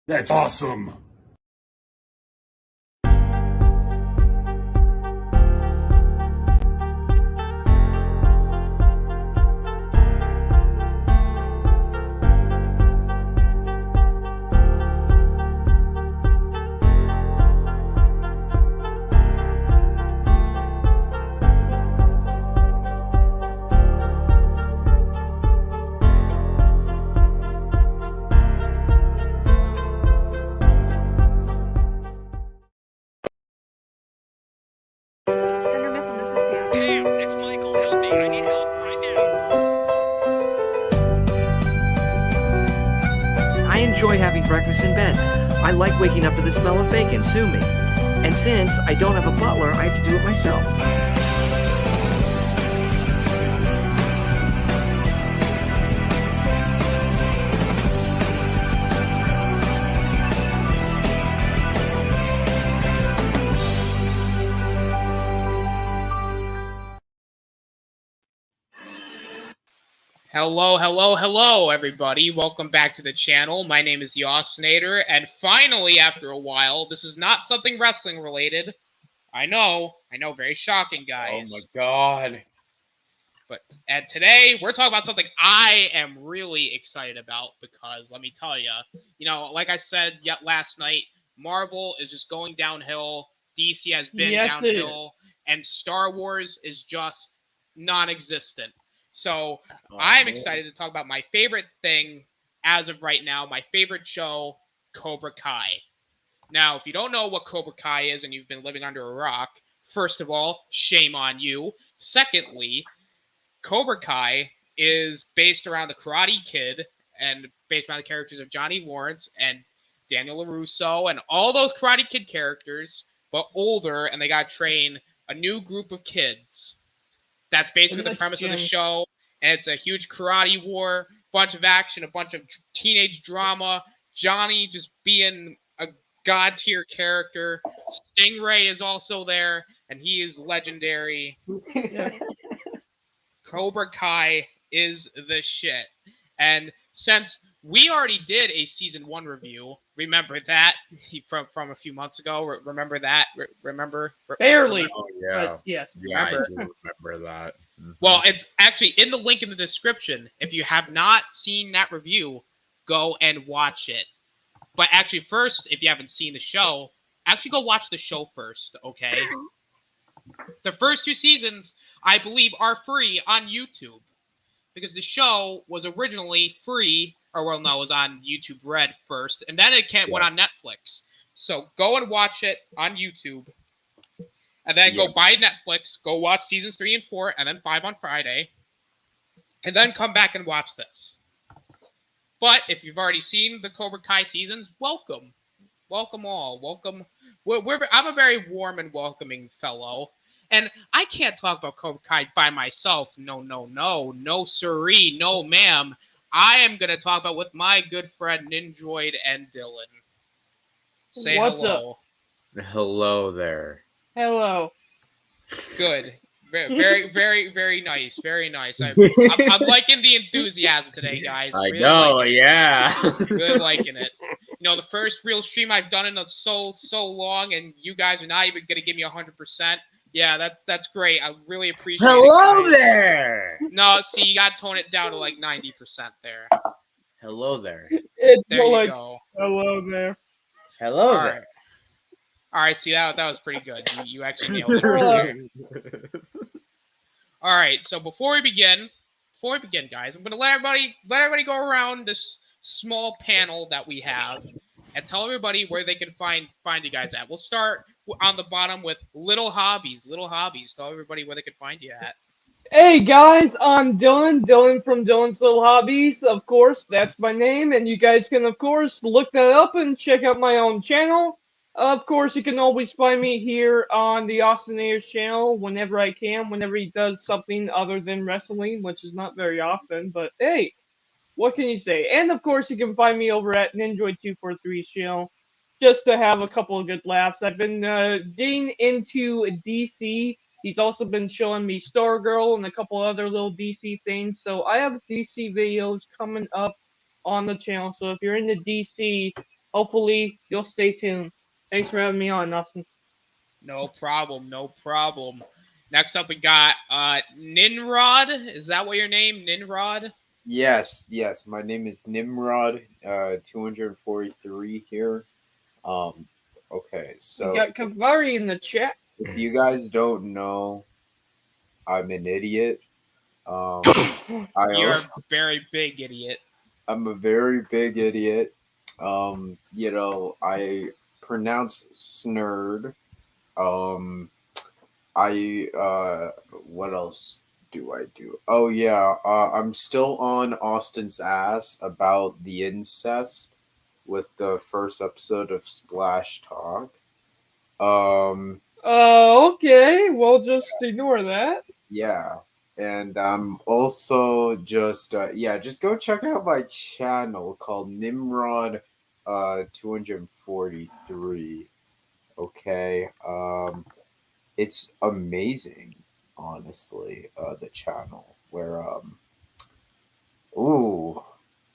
That's awesome. I enjoy having breakfast in bed. I like waking up to the smell of bacon, sue me. And since I don't have a butler, I have to do it myself. Hello, everybody. Welcome back to the channel. My name is the Oscinator, and finally, after a while, this is not something wrestling related. I know, very shocking, guys. Oh my god. And today, we're talking about something I am really excited about because, let me tell you, like I said last night, Marvel is just going downhill, DC has been downhill, and Star Wars is just non-existent. So I'm excited to talk about my favorite thing as of right now, my favorite show, Cobra Kai. Now, if you don't know what Cobra Kai is and you've been living under a rock, first of all, shame on you. Secondly, Cobra Kai is based around the Karate Kid and based around the characters of Johnny Lawrence and Daniel LaRusso and all those Karate Kid characters, but older, and they got to train a new group of kids. That's basically the premise of the show, and it's a huge karate war, bunch of action, a bunch of teenage drama, Johnny just being a god-tier character. Stingray is also there, and he is legendary. Cobra Kai is the shit. And since we already did a season 1 review, remember that from a few months ago? Remember that? Remember? Barely. Oh, yeah. But yes. Yeah, I do remember that. Mm-hmm. Well, it's actually in the link in the description. If you have not seen that review, go and watch it. But actually, first, if you haven't seen the show, actually go watch the show first, okay? The first 2 seasons, I believe, are free on YouTube. Because the show was originally free, or well, no, it was on YouTube Red first, and then it went on Netflix. So go and watch it on YouTube, and then go buy Netflix, go watch seasons 3 and 4, and then 5 on Friday, and then come back and watch this. But if you've already seen the Cobra Kai seasons, welcome. Welcome all. Welcome. I'm a very warm and welcoming fellow. And I can't talk about Cobra Kai by myself. No, siree, no, ma'am. I am going to talk about with my good friend Ninjoid and Dylan. Say What's hello. up? Hello there. Hello. Good. Very nice. Very nice. I'm liking the enthusiasm today, guys. I really know, yeah. Really liking it. The first real stream I've done in so long, and you guys are not even going to give me 100%. Yeah, that's great. I really appreciate it. Hello there! No, see, you got to tone it down to like 90% there. Hello there. There you go. Hello there. Hello there. All right, see, that was pretty good. You actually nailed it right there. All right, so before we begin, guys, I'm going to let everybody go around this small panel that we have and tell everybody where they can find you guys at. We'll start on the bottom with Little Hobbies. Little Hobbies. Tell everybody where they can find you at. Hey guys, I'm Dylan from Dylan's Little Hobbies. Of course, that's my name, and you guys can, of course, look that up and check out my own channel. Of course, you can always find me here on the Oscinator's channel whenever I can, whenever he does something other than wrestling, which is not very often, but hey, what can you say? And of course, you can find me over at Ninjoid243's channel, just to have a couple of good laughs. I've been getting into DC. He's also been showing me Stargirl and a couple other little DC things, so I have DC videos coming up on the channel, so if you're into DC, hopefully you'll stay tuned. Thanks for having me on, Austin. No problem. No problem. Next up, we got Ninrod. Is that what your name, Ninrod? Yes, yes. My name is Nimrod, 243 here. Okay, We so got Kavari in the chat. if you guys don't know, I'm an idiot. You're a very big idiot. I'm a very big idiot. I pronounce snurd. What else do I do? Oh yeah, I'm still on Austin's ass about the incest with the first episode of Splash Talk. Okay, we'll just ignore that. Yeah. And I'm also just just go check out my channel called Nimrod 243. Okay. It's amazing, honestly, the channel where ooh,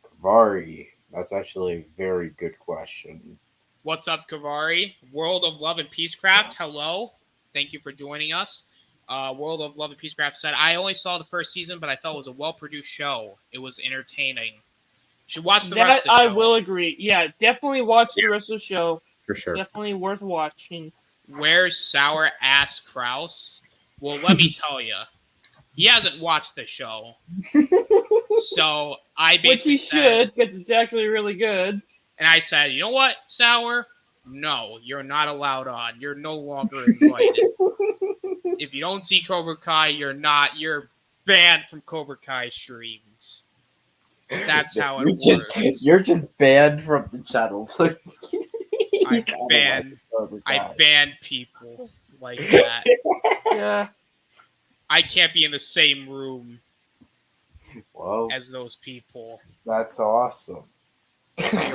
Kavari. That's actually a very good question. What's up, Kavari? World of Love and Peacecraft, hello. Thank you for joining us. World of Love and Peacecraft said, I only saw the first season, but I thought it was a well-produced show. It was entertaining. You should watch the rest of the show. I will agree. Yeah, definitely watch the rest of the show. For sure. Definitely worth watching. Where's Sour Ass Kraus? Well, let me tell you, he hasn't watched the show. So I basically Which he should, because it's actually really good. And I said, you know what, Sour? No, you're not allowed on. You're no longer invited. If you don't see Cobra Kai, you're banned from Cobra Kai streams. That's how it works. You're just banned from the channel. I ban people like that. Yeah. I can't be in the same room as those people. That's awesome.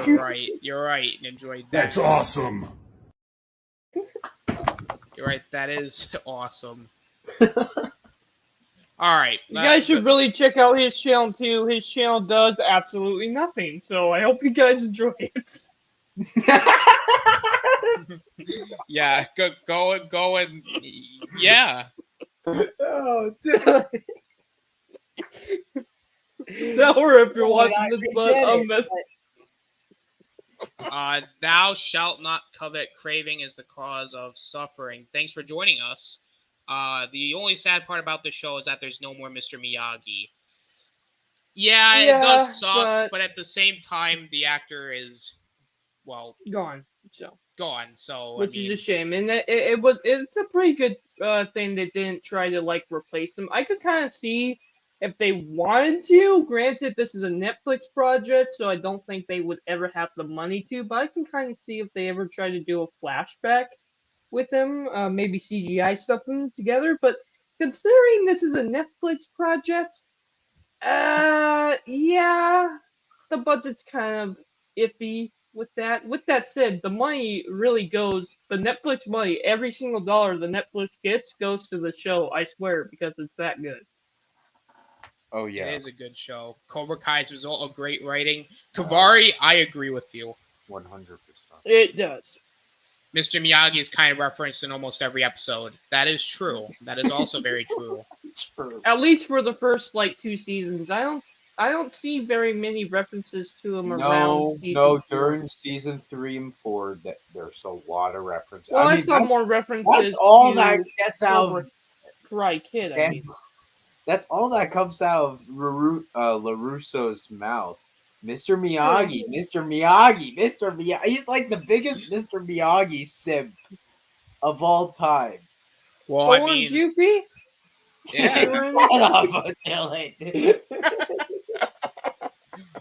You're right. You're right. Enjoyed that. That's awesome. You're right. That is awesome. All right. You guys should really check out his channel too. His channel does absolutely nothing. So I hope you guys enjoy it. Yeah. Go and yeah. Oh, dude. Sour, if you're watching this, but I'm messing. Thou shalt not covet. Craving is the cause of suffering. Thanks for joining us. The only sad part about the show is that there's no more Mr. Miyagi. Yeah, it does suck, but at the same time, the actor is, well, gone. So which is a shame, and it's a pretty good thing they didn't try to like replace them. I could kind of see if they wanted to. Granted, this is a Netflix project, so I don't think they would ever have the money to. But I can kind of see if they ever try to do a flashback with him, maybe CGI stuff them together. But considering this is a Netflix project, yeah, the budget's kind of iffy with that. With that said, the money really goes, the Netflix money, every single dollar the Netflix gets goes to the show, I swear, because it's that good. Oh, yeah. It is a good show. Cobra Kai is a result of great writing. Kavari, I agree with you. 100%. It does. Mr. Miyagi is kind of referenced in almost every episode. That is true. That is also very true. True. At least for the first, 2 seasons. I don't see very many references to him around season 4. During season 3 and 4, there's a lot of references. Well, I saw more references. That's all to that's out. Karate Kid. I mean, that's all that comes out of LaRusso's mouth. Mr. Miyagi, Mr. Miyagi, Mr. Miyagi. He's like the biggest Mr. Miyagi simp of all time. Well, I mean, UP? Yeah. Shut up, Dylan.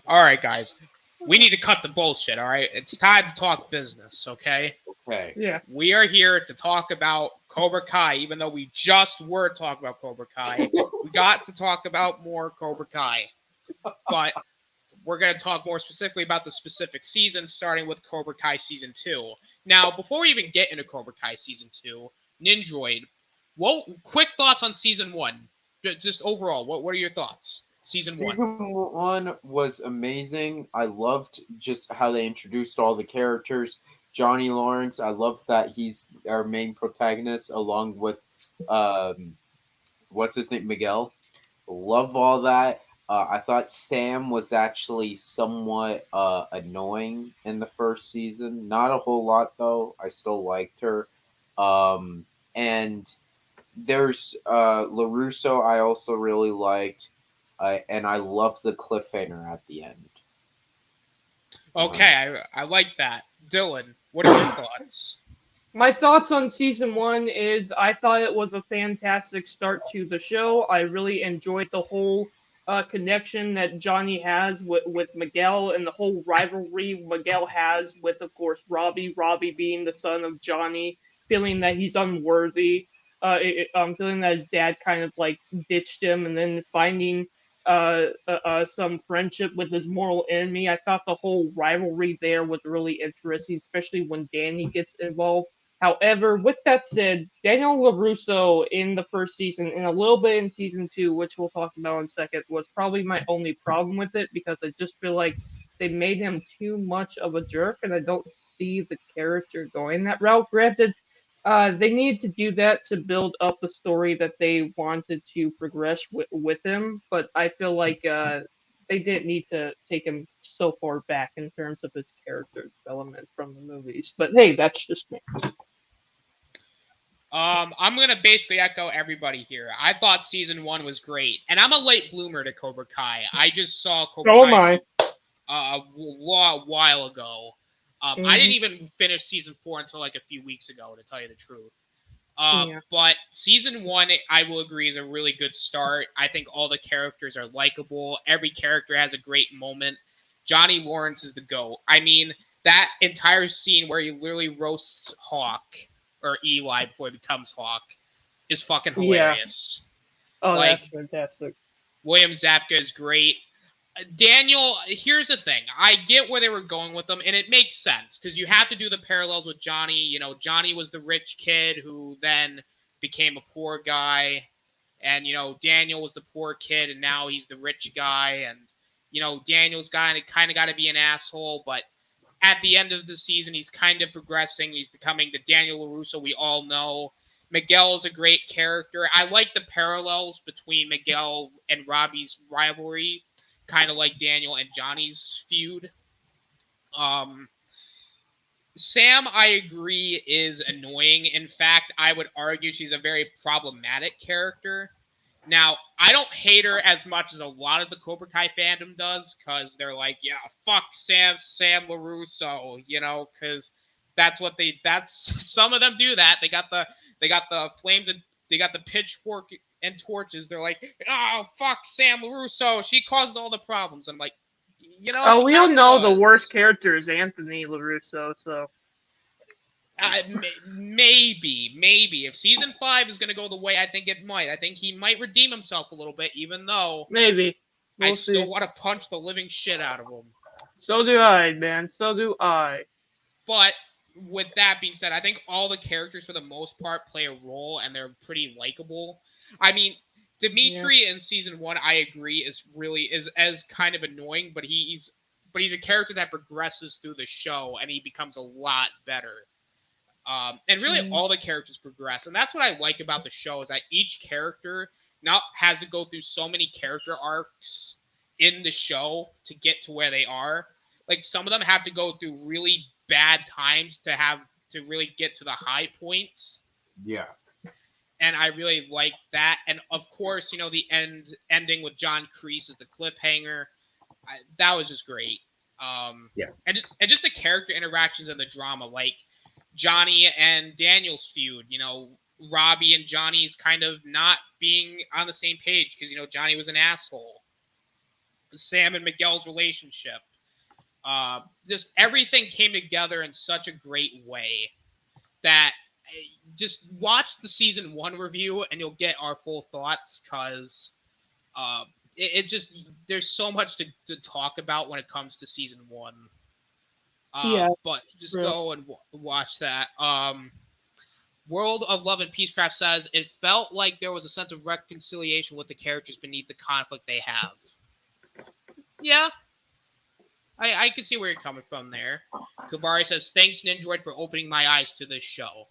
All right, guys. We need to cut the bullshit, all right? It's time to talk business, okay? Okay. Yeah. We are here to talk about Cobra Kai, even though we just were talking about Cobra Kai. We got to talk about more Cobra Kai. But we're going to talk more specifically about the specific season, starting with Cobra Kai Season 2. Now, before we even get into Cobra Kai Season 2, Ninjoid, quick thoughts on Season 1. Just overall, what are your thoughts? Season 1. Season 1 was amazing. I loved just how they introduced all the characters. Johnny Lawrence, I love that he's our main protagonist, along with what's his name, Miguel. Love all that. I thought Sam was actually somewhat annoying in the first season. Not a whole lot though. I still liked her. And there's Larusso. I also really liked, and I loved the cliffhanger at the end. Okay, I like that. Dylan, what are your thoughts? My thoughts on season 1 is I thought it was a fantastic start to the show. I really enjoyed the whole connection that Johnny has with Miguel and the whole rivalry Miguel has with, of course, Robbie. Robbie being the son of Johnny, feeling that he's unworthy, feeling that his dad kind of like ditched him, and then finding some friendship with his mortal enemy. I thought the whole rivalry there was really interesting, especially when Danny gets involved. However, with that said, Daniel LaRusso in the first season and a little bit in season 2, which we'll talk about in a second, was probably my only problem with it because I just feel like they made him too much of a jerk, and I don't see the character going that route. Granted, they needed to do that to build up the story that they wanted to progress with him, but I feel like they didn't need to take him so far back in terms of his character development from the movies. But hey, that's just me. I'm gonna basically echo everybody here. I thought season 1 was great, and I'm a late bloomer to Cobra Kai. I just saw Cobra So am Kai I. a while ago. I didn't even finish season 4 until like a few weeks ago, to tell you the truth. Yeah. But season 1, I will agree, is a really good start. I think all the characters are likable. Every character has a great moment. Johnny Lawrence is the GOAT. I mean, that entire scene where he literally roasts Hawk, or Eli before he becomes Hawk, is fucking hilarious. Oh, Like, that's fantastic. William Zabka is great. Daniel, here's the thing. I get where they were going with them, and it makes sense because you have to do the parallels with Johnny. You know, Johnny was the rich kid who then became a poor guy, and Daniel was the poor kid, and now he's the rich guy. And Daniel's kind of got to be an asshole, but at the end of the season, he's kind of progressing. He's becoming the Daniel LaRusso we all know. Miguel is a great character. I like the parallels between Miguel and Robbie's rivalry, kind of like Daniel and Johnny's feud. Sam, I agree, is annoying. In fact, I would argue she's a very problematic character. Now, I don't hate her as much as a lot of the Cobra Kai fandom does, because they're like, yeah, fuck Sam LaRusso, because some of them do that. They got the flames and they got the pitchfork and torches. They're like, oh, fuck Sam LaRusso, she causes all the problems. I'm like, Oh, we all know the does. worst character is Anthony LaRusso, so. Maybe if season 5 is going to go the way I think it might, I think he might redeem himself a little bit, even though Maybe. We'll I still see. want to punch the living shit out of him. So do I, man. So do I. But with that being said, I think all the characters for the most part play a role, and they're pretty likable. I mean, Dimitri in season 1, I agree, is as kind of annoying, but he's a character that progresses through the show, and he becomes a lot better. And really, all the characters progress, and that's what I like about the show is that each character now has to go through so many character arcs in the show to get to where they are. Like, some of them have to go through really bad times to really get to the high points. Yeah. And I really like that. And of course, the ending with John Kreese as the cliffhanger, that was just great. Yeah. And just the character interactions and the drama, like Johnny and Daniel's feud. Robbie and Johnny's kind of not being on the same page because Johnny was an asshole. Sam and Miguel's relationship. Just everything came together in such a great way that just watch the season 1 review and you'll get our full thoughts because it just there's so much to talk about when it comes to season 1. But just go and watch that. World of Love and Peacecraft says it felt like there was a sense of reconciliation with the characters beneath the conflict they have. Yeah, I can see where you're coming from there. Kavari says, "Thanks, Ninjoid, for opening my eyes to this show."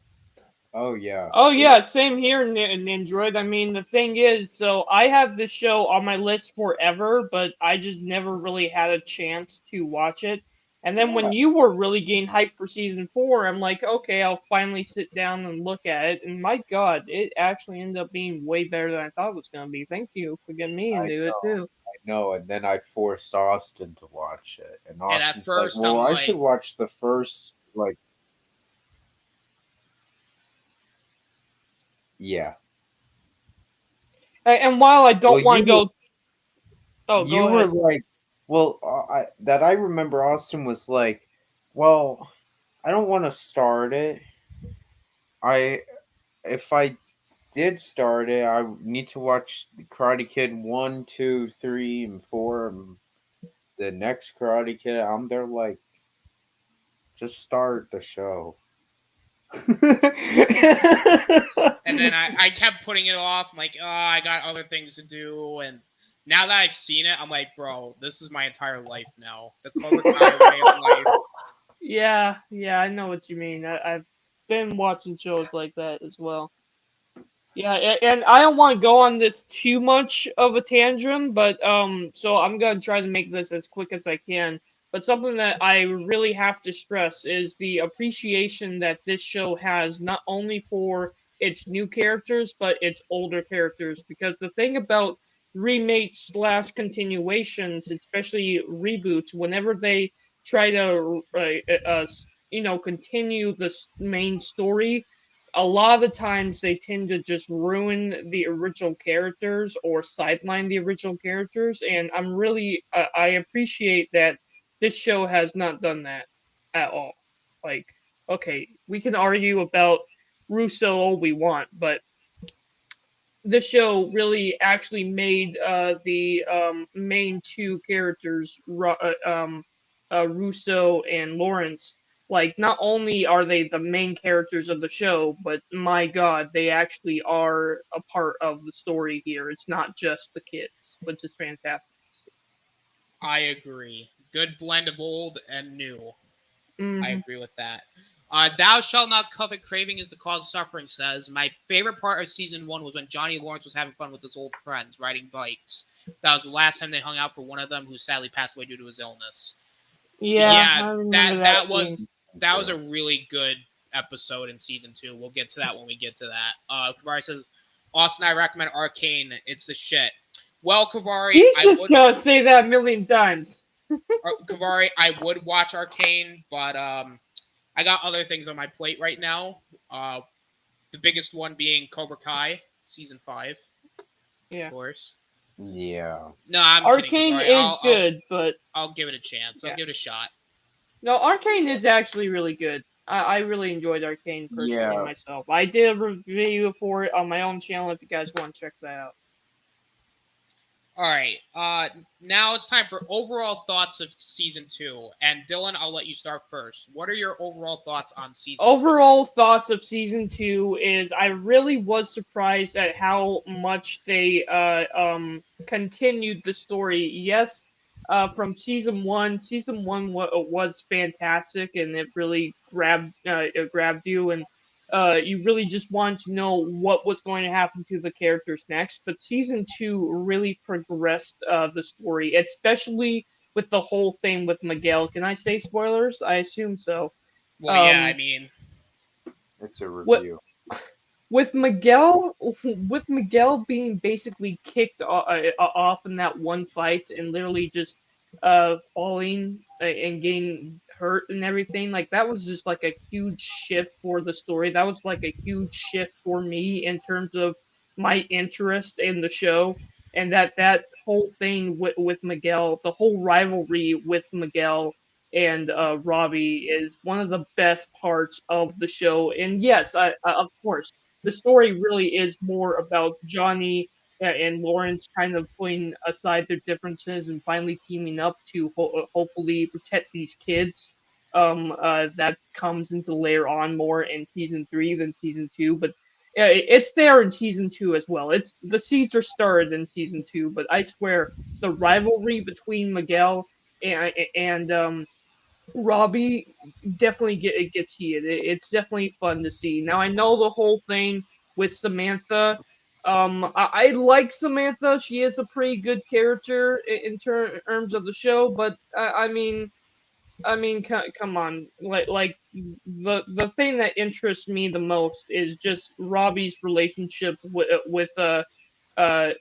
Oh yeah. Oh yeah, same here, Nindroid. I mean, the thing is, so I have this show on my list forever, but I just never really had a chance to watch it. And then Yeah. when you were really getting hyped for season 4, I'm like, okay, I'll finally sit down and look at it. And my God, it actually ended up being way better than I thought it was gonna be. Thank you for getting me I into it know. too. I know. And then I forced Austin to watch it, and And at Austin's like, first, "Well, I'm I should like, watch the first like." Yeah. And while I Well, don't want to go, oh, you go were ahead. like, well, I remember Austin was like, well, I don't want to start it. I if I did start it, I need to watch the Karate Kid 1, 2, 3, and 4, and the next Karate Kid. I'm there like, just start the show. and then I kept putting it off. I'm like, oh, I got other things to do. And now that I've seen it, I'm like, bro, this is my entire life now. The Cobra Kai way of life. Yeah, yeah, I know what you mean. I've been watching shows like that as well. Yeah, and I don't want to go on this too much of a tangent, but so I'm gonna try to make this as quick as I can. But something that I really have to stress is the appreciation that this show has not only for its new characters but its older characters. Because the thing about remakes slash continuations, especially reboots, whenever they try to continue the main story, a lot of the times they tend to just ruin the original characters or sideline the original characters, and I appreciate that this show has not done that at all. Like, okay, we can argue about Russo all we want, but this show really actually made the main two characters, Russo and Lawrence, like not only are they the main characters of the show, but my God, they actually are a part of the story here. It's not just the kids, which is fantastic to see. I agree. Good blend of old and new. I Hmm. agree with that. Thou shalt not covet craving is the cause of suffering says, my favorite part of season one was when Johnny Lawrence was having fun with his old friends, riding bikes. That was the last time they hung out for one of them who sadly passed away due to his illness. Yeah, Yeah, I remember that that that scene. was a really good episode in season two. We'll get to that when we get to that. Kavari says, Austin, I recommend Arcane. It's the shit. Well, Kavari, He's just gonna say that a million times. Kavari, I would watch Arcane, but I got other things on my plate right now. The biggest one being Cobra Kai season 5, of Yeah, course. Yeah. No, I'm kidding, Arcane Kavari. is good, but I'll give it a chance. I'll yeah. give it a shot. No, Arcane is actually really good. I really enjoyed Arcane personally Yeah. myself. I did a review for it on my own channel if you guys want to check that out. All right. Now it's time for overall thoughts of season 2. And Dylan, I'll let you start first. What are your overall thoughts on season 2? Overall thoughts of season 2 is I really was surprised at how much they continued the story. Yes, from season 1. Season 1 was fantastic, and it really grabbed you, and you really just wanted to know what was going to happen to the characters next. But season 2 really progressed the story, especially with the whole thing with Miguel. Can I say spoilers? I assume so. Well, yeah, I Um, mean, It's a what review. with Miguel being basically kicked off in that one fight and literally just falling and getting hurt and everything, like that was just like a huge shift for the story. That was like a huge shift for me in terms of my interest in the show. And that whole thing with Miguel, the whole rivalry with Miguel and Robbie is one of the best parts of the show. And yes, of course, the story really is more about Johnny and Lawrence kind of putting aside their differences and finally teaming up to hopefully protect these kids. That comes into layer on more in season 3 than season 2, but it's there in season 2 as well. It's the seeds are started in season 2, but I swear the rivalry between Miguel and Robbie definitely it gets heated. It's definitely fun to see. Now I know the whole thing with Samantha. I like Samantha. She is a pretty good character in terms of the show, but come on. Like the thing that interests me the most is just Robbie's relationship with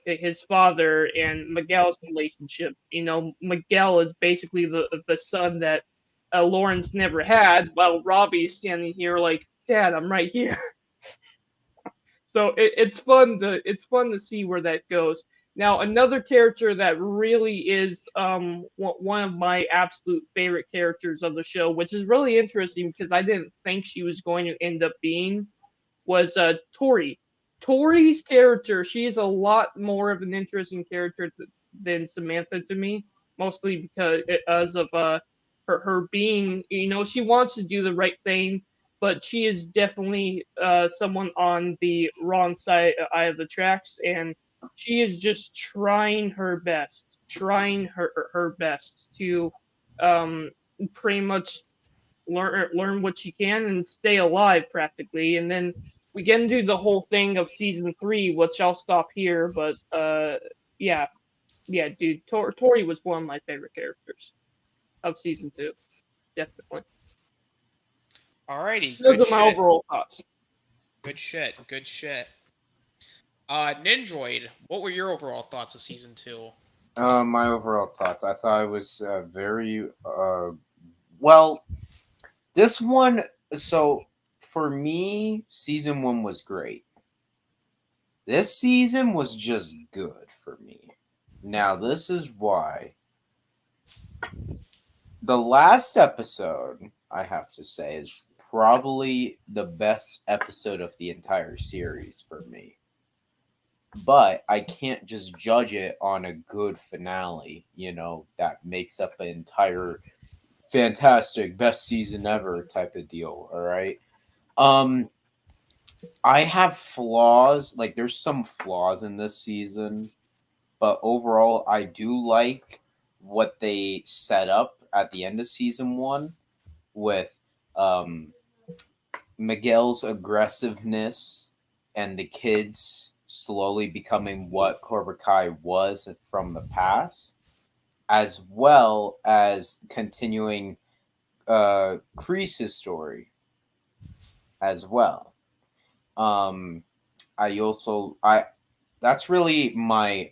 his father and Miguel's relationship. You know, Miguel is basically the son that Lawrence never had, while Robbie is standing here like, Dad, I'm right here. So it's fun to see where that goes. Now another character that really is one of my absolute favorite characters of the show, which is really interesting because I didn't think she was going to end up being, was Tori. Tori's character, she is a lot more of an interesting character than Samantha to me, mostly because of her being, you know, she wants to do the right thing, but she is definitely someone on the wrong side of the tracks, and she is just trying her best to um, pretty much learn what she can and stay alive practically. And then we get into the whole thing of season 3, which I'll stop here. But yeah, yeah, dude, Tori was one of my favorite characters of season 2, definitely. Alrighty, Those good are my shit. overall thoughts. Good shit. Good shit. Ninjoid, what were your overall thoughts of season 2? My overall thoughts. I thought it was very well. This one, so for me, season 1 was great. This season was just good for me. Now, this is why. The last episode, I have to say, is probably the best episode of the entire series for me. But I can't just judge it on a good finale, that makes up an entire fantastic best season ever type of deal, all right? I have flaws, like there's some flaws in this season, but overall I do like what they set up at the end of season 1 with um Miguel's aggressiveness and the kids slowly becoming what Cobra Kai was from the past, as well as continuing Kreese's story as well. Um, I that's really my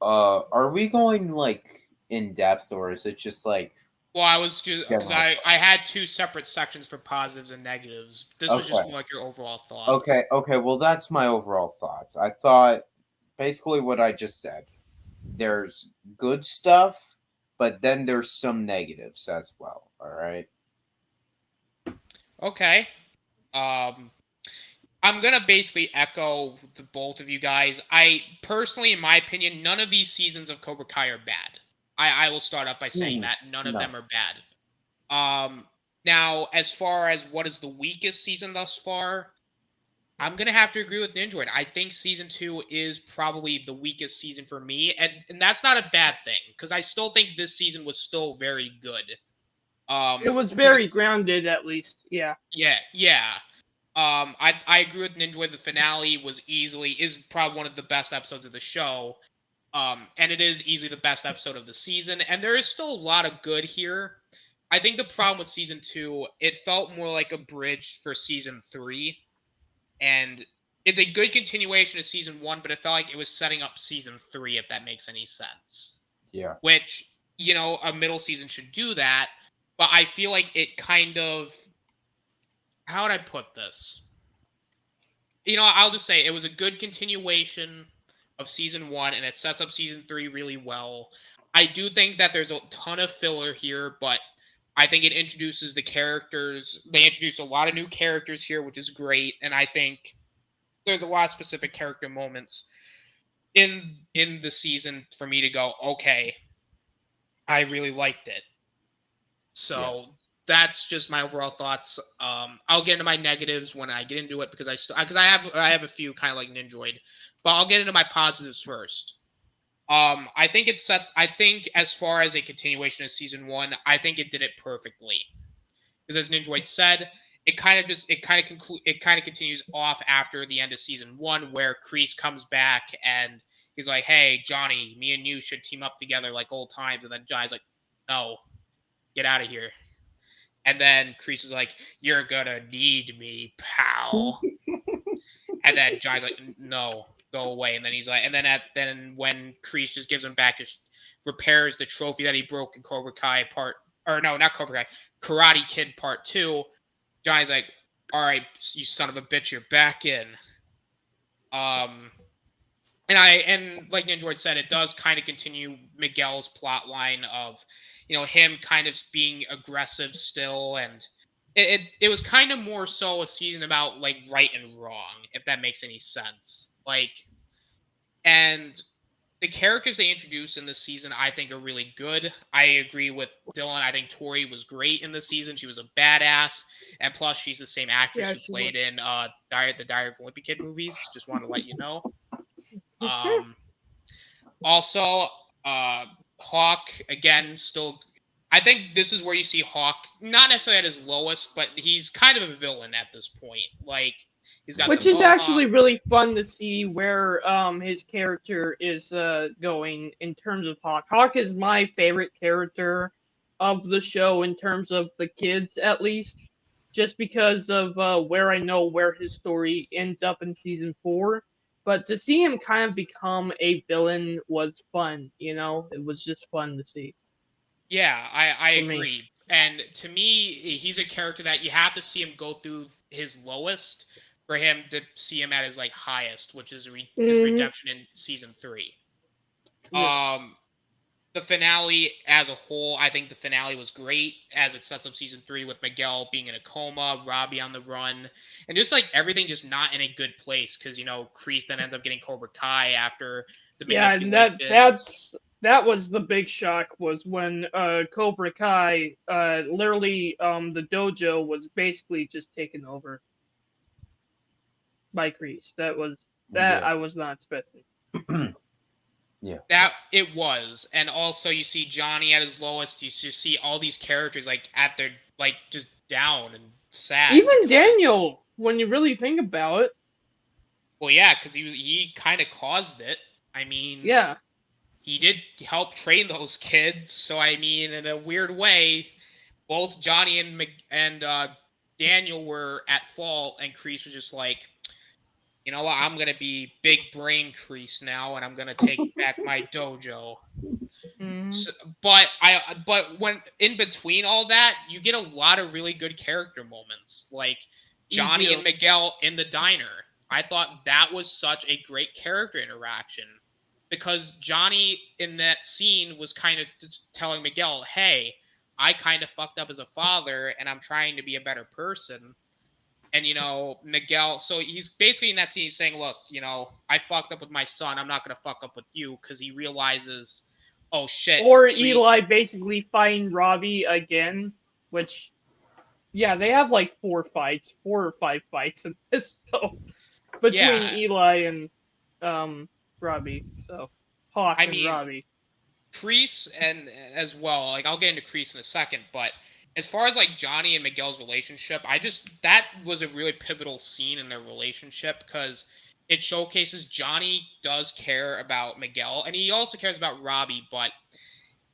are we going like in depth, or is it just like Well, I was just because general? I had two separate sections for positives and negatives. This was just Okay. more like your overall Okay, thoughts. okay, well that's my overall thoughts. I thought basically what I just said. There's good stuff, but then there's some negatives as well, all right? Okay. Um, I'm gonna basically echo the both of you guys. I personally, in my opinion, none of these seasons of Cobra Kai are bad. I will start up by saying that none of No. them are bad. Now, as far as what is the weakest season thus far, I'm gonna have to agree with Ninjoid. I think season 2 is probably the weakest season for me, and that's not a bad thing because I still think this season was still very good. It was 'Cause very grounded, at least. Yeah. yeah. I agree with Ninjoid. The finale is probably one of the best episodes of the show. And it is easily the best episode of the season. And there is still a lot of good here. I think the problem with season 2, it felt more like a bridge for season 3, and it's a good continuation of season 1, but it felt like it was setting up season 3, if that makes any sense. Yeah. Which, a middle season should do that, but I feel like it kind of, how would I put this? I'll just say it was a good continuation of season 1, and it sets up season 3 really well. I do think that there's a ton of filler here, but I think it introduces the characters. They introduce a lot of new characters here, which is great, and I think there's a lot of specific character moments in the season for me to go, okay, I really liked it. So Yes. that's just my overall thoughts. I'll get into my negatives when I get into it because I have a few kind of like Ninjoid, but I'll get into my positives first. I think it sets. I think as far as a continuation of season 1, I think it did it perfectly. Because as Ninjoid said, it kind of continues off after the end of season 1, where Kreese comes back and he's like, "Hey, Johnny, me and you should team up together like old times." And then Johnny's like, "No, get out of here." And then Kreese is like, "You're gonna need me, pal." And then Johnny's like, "No, go away." And then he's like, and then when Kreese just gives him back, just repairs the trophy that he broke in Cobra Kai not Cobra Kai, Karate Kid Part 2. Johnny's like, "All right, you son of a bitch, you're back in." And like Ninjoid said, it does kind of continue Miguel's plot line of, him kind of being aggressive still, and it was kind of more so a season about like right and wrong, if that makes any sense. And the characters they introduced in this season, I think, are really good. I agree with Dylan. I think Tori was great in this season. She was a badass, and plus, she's the same actress who played in the Diary of a Wimpy Kid movies. Just want to let you know. Also, Hawk, again, still. I think this is where you see Hawk, not necessarily at his lowest, but he's kind of a villain at this point. He's got which is actually really fun to see where his character is going in terms of Hawk. Hawk is my favorite character of the show in terms of the kids, at least, just because of where I know where his story ends up in season 4. But to see him kind of become a villain was fun, It was just fun to see. Yeah, I agree. And to me, he's a character that you have to see him go through his lowest for him to see him at his highest, which is his redemption in season 3. Yeah. The finale as a whole, I think the finale was great as it sets up season 3 with Miguel being in a coma, Robbie on the run, and just everything just not in a good place because Kreese then ends up getting Cobra Kai after the and that was the big shock was when Cobra Kai literally the dojo was basically just taken over by Kreese. I was not expecting. Yeah. That it was. And also you see Johnny at his lowest. You just see all these characters at their just down and sad. Even Daniel, when you really think about it. Well, yeah, because he kind of caused it. I mean, yeah. He did help train those kids, so I mean, in a weird way, both Johnny and Daniel were at fault, and Kreese was just like, "You know what? I'm gonna be big brain Kreese now, and I'm gonna take back my dojo." Mm-hmm. But when in between all that, you get a lot of really good character moments, like Johnny and Miguel in the diner. I thought that was such a great character interaction. Because Johnny in that scene was kind of just telling Miguel, "Hey, I kind of fucked up as a father, and I'm trying to be a better person." And, Miguel, so he's basically in that scene he's saying, "Look, I fucked up with my son. I'm not going to fuck up with you," because he realizes, oh, shit. Or Eli basically fighting Robbie again, which, yeah, they have 4 or 5 fights in this, so between Eli and Robbie, so Hawk and Robbie. Kreese and as well, I'll get into Kreese in a second, but as far as Johnny and Miguel's relationship, that was a really pivotal scene in their relationship because it showcases Johnny does care about Miguel and he also cares about Robbie, but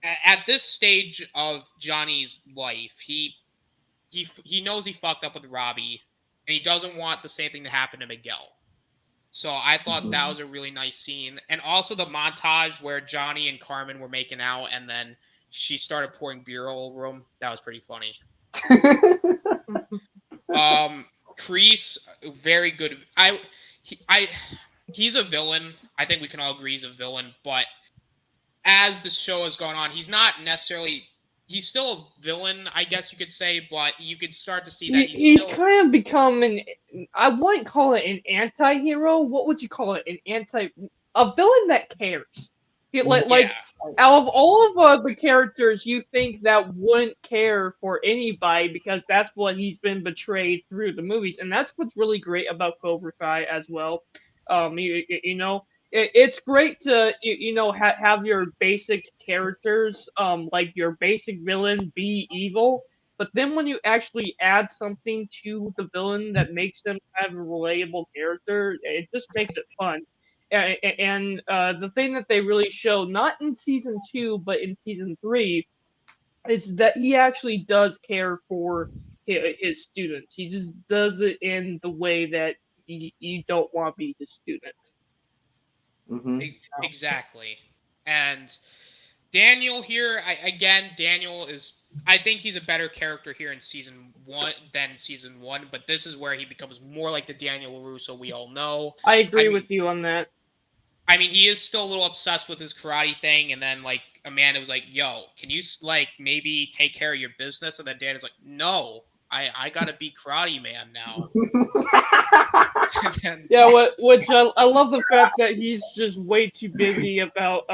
at this stage of Johnny's life, he knows he fucked up with Robbie and he doesn't want the same thing to happen to Miguel. So I thought that was a really nice scene. And also the montage where Johnny and Carmen were making out and then she started pouring beer all over him. That was pretty funny. Kreese, very good. He's a villain. I think we can all agree he's a villain. But as the show has gone on, he's not necessarily... He's still a villain, I guess you could say, but you could start to see that he's kind of become I wouldn't call it an anti-hero. What would you call it? A villain that cares. out of all of the characters you think that wouldn't care for anybody because that's what he's been betrayed through the movies, and that's what's really great about Cobra Kai as well. You know, it's great to have your basic characters, like your basic villain be evil, but then when you actually add something to the villain that makes them have a relatable character, it just makes it fun. And the thing that they really show, not in season 2, but in season 3, is that he actually does care for his students. He just does it in the way that you don't want to be his student. Mm-hmm. Exactly. And Daniel here, Daniel is. I think he's a better character here in season 1 than season 1, but this is where he becomes more like the Daniel LaRusso we all know. I agree I mean, with you on that. I mean, he is still a little obsessed with his karate thing, and then like Amanda was like, "Yo, can you like maybe take care of your business?" And then Dan is like, "No, I gotta be karate man now." And then, Yeah, which I love the fact that he's just way too busy about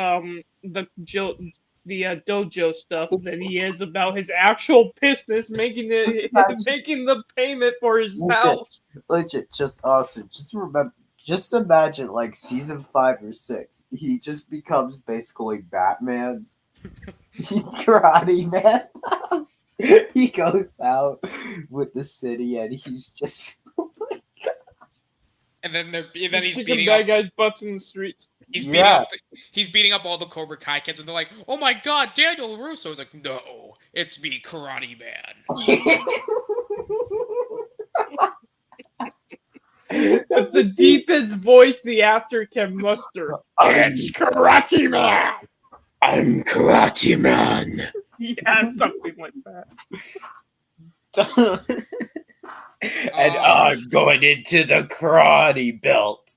the dojo stuff than he is about his actual business, making the payment for his house. Legit, just awesome. Just remember, just imagine like season 5 or 6. He just becomes basically Batman. He's karate man. He goes out with the city and he's just. and then he's Kicking beating bad up. guys' butts in the streets. He's beating up all the Cobra Kai kids, and they're like, "Oh my God, Daniel LaRusso!" is like, "No, it's me, Karate Man." With the deepest voice the actor can muster. It's Karate Man! I'm Karate Man. Yeah, something like that. And I'm going into the karate belt.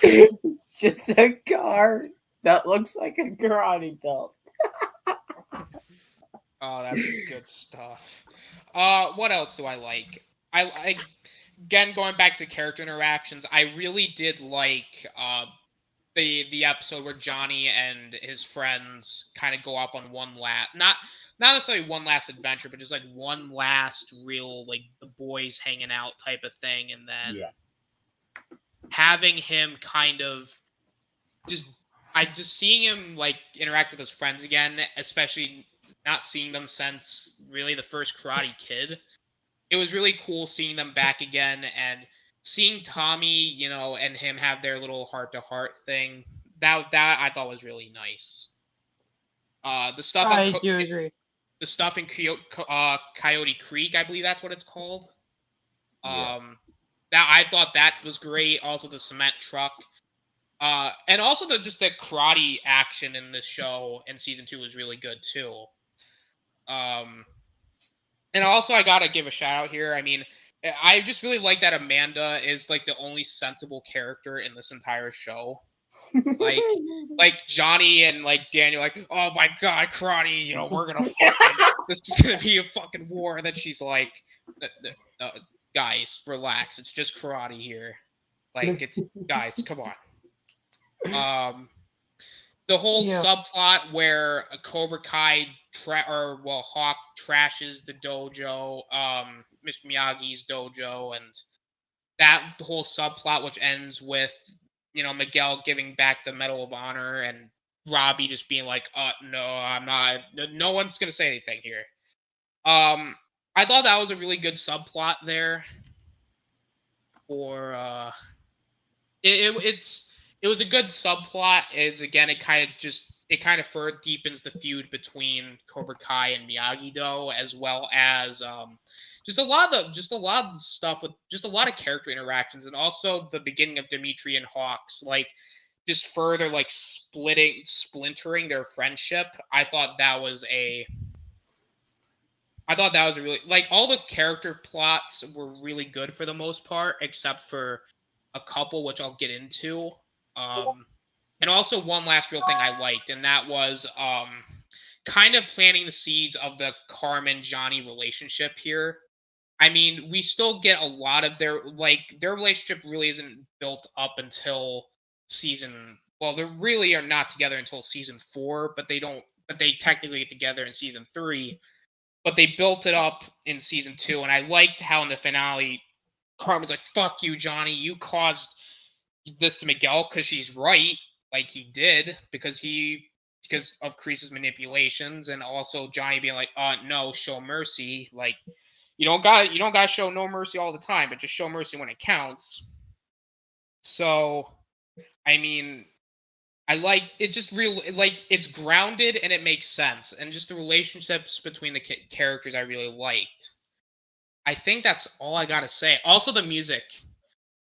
It's just a car that looks like a karate belt. Oh, that's good stuff. What else do I like? I again, going back to character interactions, I really did like the episode where Johnny and his friends kind of go off on one last, not necessarily one last adventure, but just like one last real like the boys hanging out type of thing, and then having him kind of just seeing him like interact with his friends again, especially not seeing them since really the first Karate Kid. It was really cool seeing them back again and seeing Tommy, and him have their little heart-to-heart thing. That I thought was really nice. The stuff I do agree. The stuff in Coyote Creek, I believe that's what it's called. That I thought that was great. Also, the cement truck. And also just the karate action in this show in season 2 was really good too. And also I gotta give a shout out here. I mean, I just really like that Amanda is like the only sensible character in this entire show. like Johnny and like Daniel, like, oh my God, karate, we're gonna this is gonna be a fucking war. And then she's like, guys, relax. It's just karate here. Like, it's guys, come on. The whole subplot where a Cobra Kai Hawk trashes the dojo, Mr. Miyagi's dojo, and that whole subplot which ends with Miguel giving back the Medal of Honor and Robbie just being like, no, I'm not. No one's gonna say anything here. I thought that was a really good subplot there. For it was a good subplot. Is again, it kind of further deepens the feud between Cobra Kai and Miyagi-Do, as well as just a lot of the stuff with just a lot of character interactions, and also the beginning of Dimitri and Hawks, like just further like splintering their friendship. I thought that was a really, like, all the character plots were really good for the most part, except for a couple which I'll get into. And also one last real thing I liked, and that was kind of planting the seeds of the Carmen Johnny relationship here. I mean, we still get a lot of their relationship really isn't built up until season. Well, they really are not together until season 4, but they don't. But they technically get together in season 3. But they built it up in season 2, and I liked how in the finale, Carmen's like, "Fuck you, Johnny. You caused this to Miguel because she's right, like he did, because of Kreese's manipulations, and also Johnny being like, no, show mercy. Like you don't got to show no mercy all the time, but just show mercy when it counts." So, I mean, I like it. Just real, like it's grounded and it makes sense, and just the relationships between the characters I really liked. I think that's all I gotta say. Also, the music,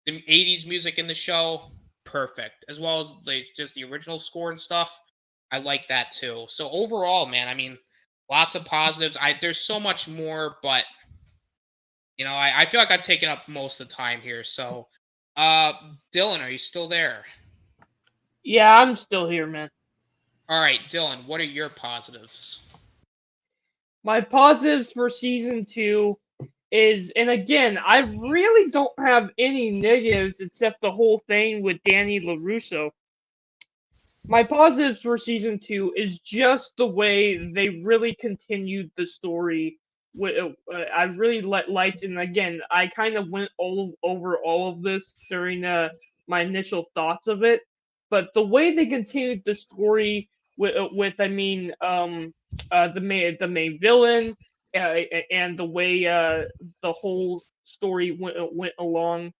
the '80s music in the show, perfect, as well as just the original score and stuff. I like that too. So overall, man, I mean, lots of positives. There's so much more, but I feel like I've taken up most of the time here. So, Dylan, are you still there? Yeah, I'm still here, man. All right, Dylan, what are your positives? My positives for season 2 is, and again, I really don't have any negatives except the whole thing with Danny LaRusso. My positives for season 2 is just the way they really continued the story. I really liked, and again, I kind of went all over all of this during my initial thoughts of it, but the way they continued the story with the main villain, and the way the whole story went along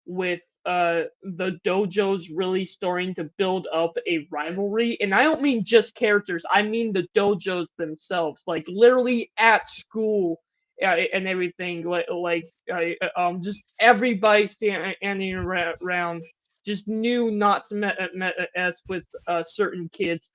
with the dojos really starting to build up a rivalry. And I don't mean just characters, I mean the dojos themselves, like literally at school, and everything, just everybody standing around just knew not to mess with certain kids,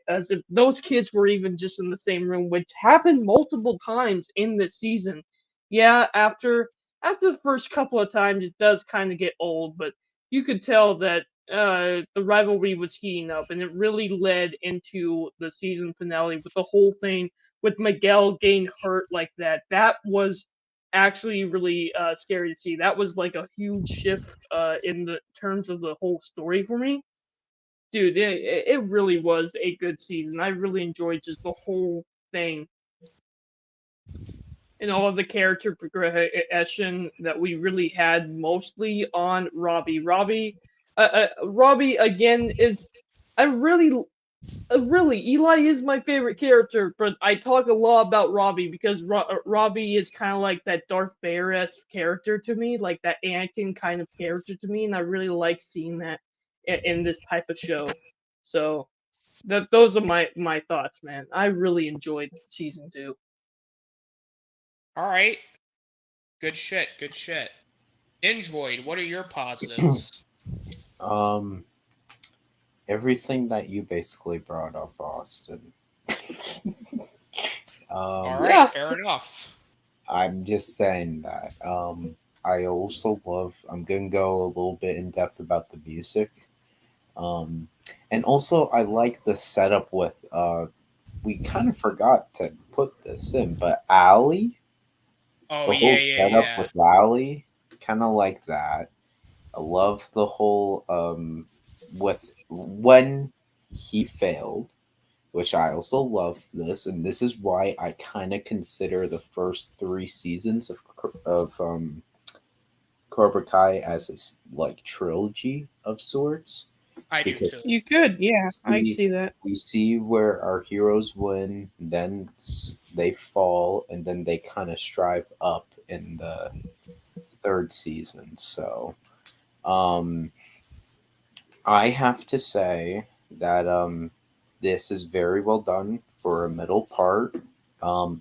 as if those kids were even just in the same room, which happened multiple times in this season. Yeah, after the first couple of times, it does kind of get old, but you could tell that the rivalry was heating up, and it really led into the season finale with the whole thing with Miguel getting hurt like that. That was actually really scary to see. That was like a huge shift in the terms of the whole story for me. Dude, it really was a good season. I really enjoyed just the whole thing and all of the character progression that we really had mostly on Robbie. Robbie again is I really Eli is my favorite character, but I talk a lot about Robbie because Robbie is kind of like that Darth Vader-esque character to me, like that Anakin kind of character to me, and I really like seeing that in this type of show. So those are my thoughts, man. I really enjoyed season 2. All right, good shit, good shit. Android, what are your positives? Um, everything that you basically brought up, Austin. All um, right, Yeah. fair enough. I'm just saying that. I also love. I'm gonna go a little bit in depth about the music. Um, and also I like the setup with. We kind of forgot to put this in, but Allie, Oh the whole yeah, yeah, setup yeah. with Allie, kind of like that. I love the whole with when he failed, which I also love this, and this is why I kind of consider the first 3 seasons of Cobra Kai as its like trilogy of sorts, I do because too. You could, yeah, I see see that. we see where our heroes win, then they fall, and then they kind of strive up in the third season. So um I have to say that this is very well done for a middle part.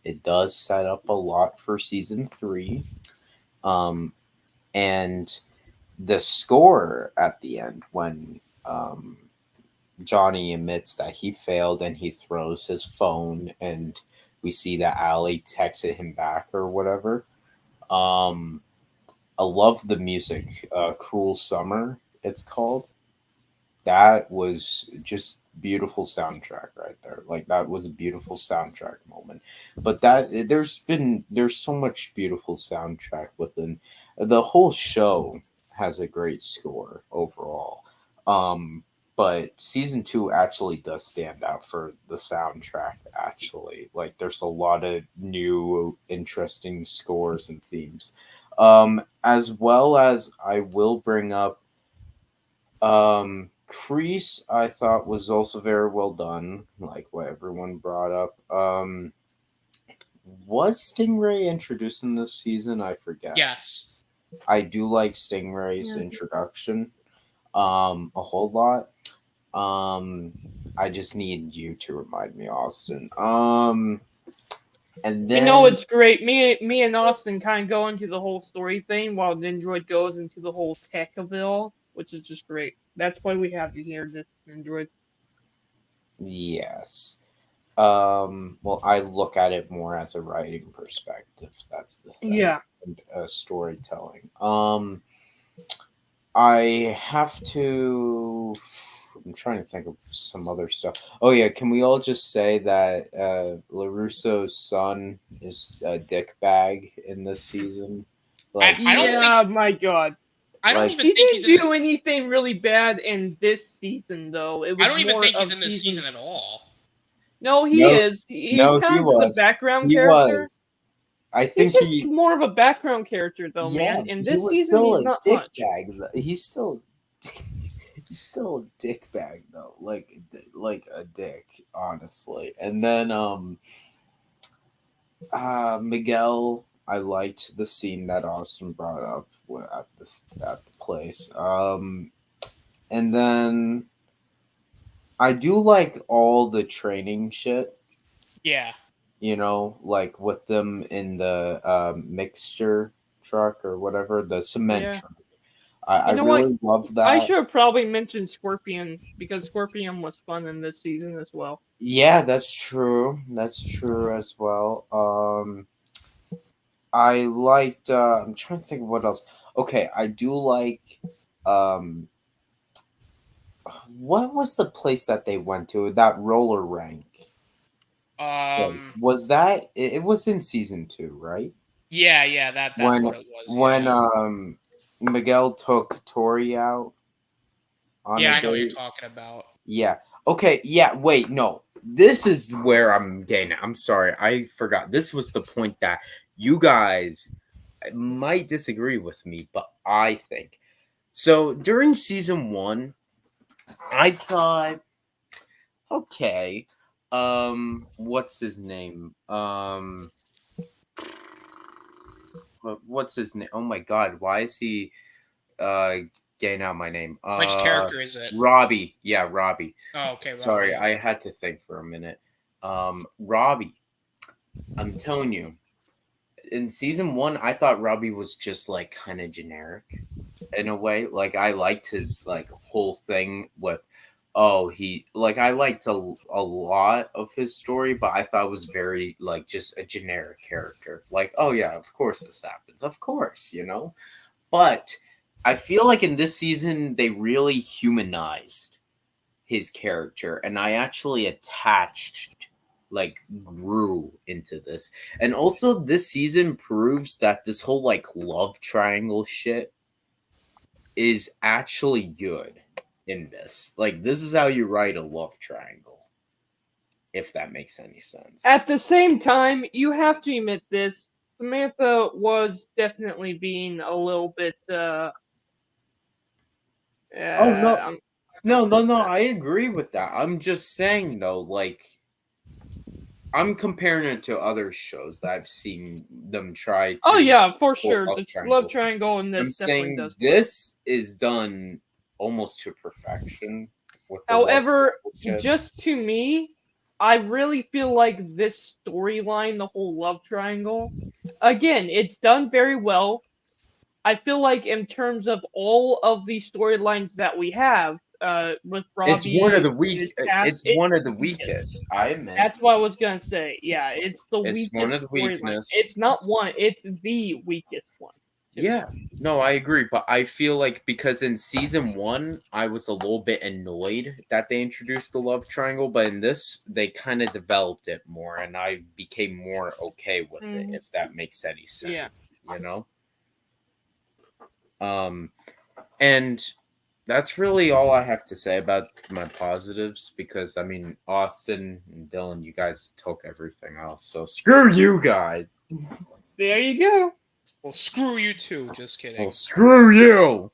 It does set up a lot for season 3. Um, and the score at the end when Johnny admits that he failed and he throws his phone and we see that Allie texted him back or whatever. Um, I love the music. Cruel Summer, it's called. That was just beautiful soundtrack right there. Like that was a beautiful soundtrack moment. But there's so much beautiful soundtrack within the whole show has a great score overall. But season 2 actually does stand out for the soundtrack. Actually, like there's a lot of new, interesting scores and themes. As well as I will bring up, Crease. I thought was also very well done, like what everyone brought up. Was Stingray introduced in this season? I forget. Yes. I do like Stingray's Yeah. introduction a whole lot. I just need you to remind me, Austin. And then You know it's great. Me and Austin kind of go into the whole story thing while Nindroid goes into the whole tech of it all, which is just great. That's why we have you here, Nindroid. yes. Well, I look at it more as a writing perspective. That's the thing. Yeah. And storytelling. I have to. I'm trying to think of some other stuff. Oh yeah, can we all just say that LaRusso's son is a dickbag in this season? Like, I don't yeah, think my God. I don't like- even He think he's didn't in do this, anything really bad in this season, though. It was I don't even more think he's of in this season at all. No, he No, is. He's no, kind he of just a was. background He character. was. I He's think just he. more of a background character, though, Yeah, man. In he this was season, still he's a not much. dickbag. He's still. He's still a dickbag though, like a dick, honestly. And then Miguel, I liked the scene that Austin brought up at the place. And then I do like all the training shit. Yeah. You know, like with them in the mixture truck or whatever, the cement Yeah. truck. I You know what? really love that. I should have probably mentioned Scorpion because Scorpion was fun in this season as well. Yeah, that's true. That's true as well. I liked. I'm trying to think of what else. Okay, I do like. Um, what was the place that they went to? That roller rink. Was that? It was in season 2, right? Yeah, that's what it was. When Yeah, Miguel took Tori out on yeah, a I know what you're date. talking about. Yeah. Okay. Yeah. Wait. No. This is where I'm getting. I'm sorry. I forgot. This was the point that you guys might disagree with me, but I think so. During season 1, I thought, okay, what's his name? What's his name? Oh my God, why is he getting out my name? Which character is it? Robbie. Yeah, Robbie. Oh, okay. Sorry, Robbie. I had to think for a minute. Robbie, I'm telling you, in season 1, I thought Robbie was just like kind of generic in a way. Like I liked his like whole thing with, I liked a lot of his story, but I thought it was very like just a generic character. Like, oh yeah, of course this happens, of course, you know. But I feel like in this season they really humanized his character, and I actually grew into this. And also this season proves that this whole like love triangle shit is actually good in this. Like, this is how you write a love triangle, if that makes any sense. At the same time, you have to admit this. Samantha was definitely being a little bit. Oh no. No, that. I agree with that. I'm just saying though, like, I'm comparing it to other shows that I've seen them try to. Oh yeah, for pull sure. love The triangle. love triangle in I'm this definitely saying does. this is done almost to perfection. With the love However, triangle shit. just to me, I really feel like this storyline, the whole love triangle, again, it's done very well. I feel like in terms of all of the storylines that we have, with Robbie, it's one of the and weak. his cast, It's one of the weakest. I admit. That's what I was gonna say. Yeah, it's the It's weakest one of the storyline. weakness. It's not one. It's the weakest one. Yeah, no, I agree, but I feel like because in season 1, I was a little bit annoyed that they introduced the love triangle, but in this, they kind of developed it more, and I became more okay with it, if that makes any sense. Yeah. You know. And that's really all I have to say about my positives because I mean Austin and Dylan, you guys took everything else, so screw you guys. There you go. Well, screw you too. Just kidding. Well, screw you.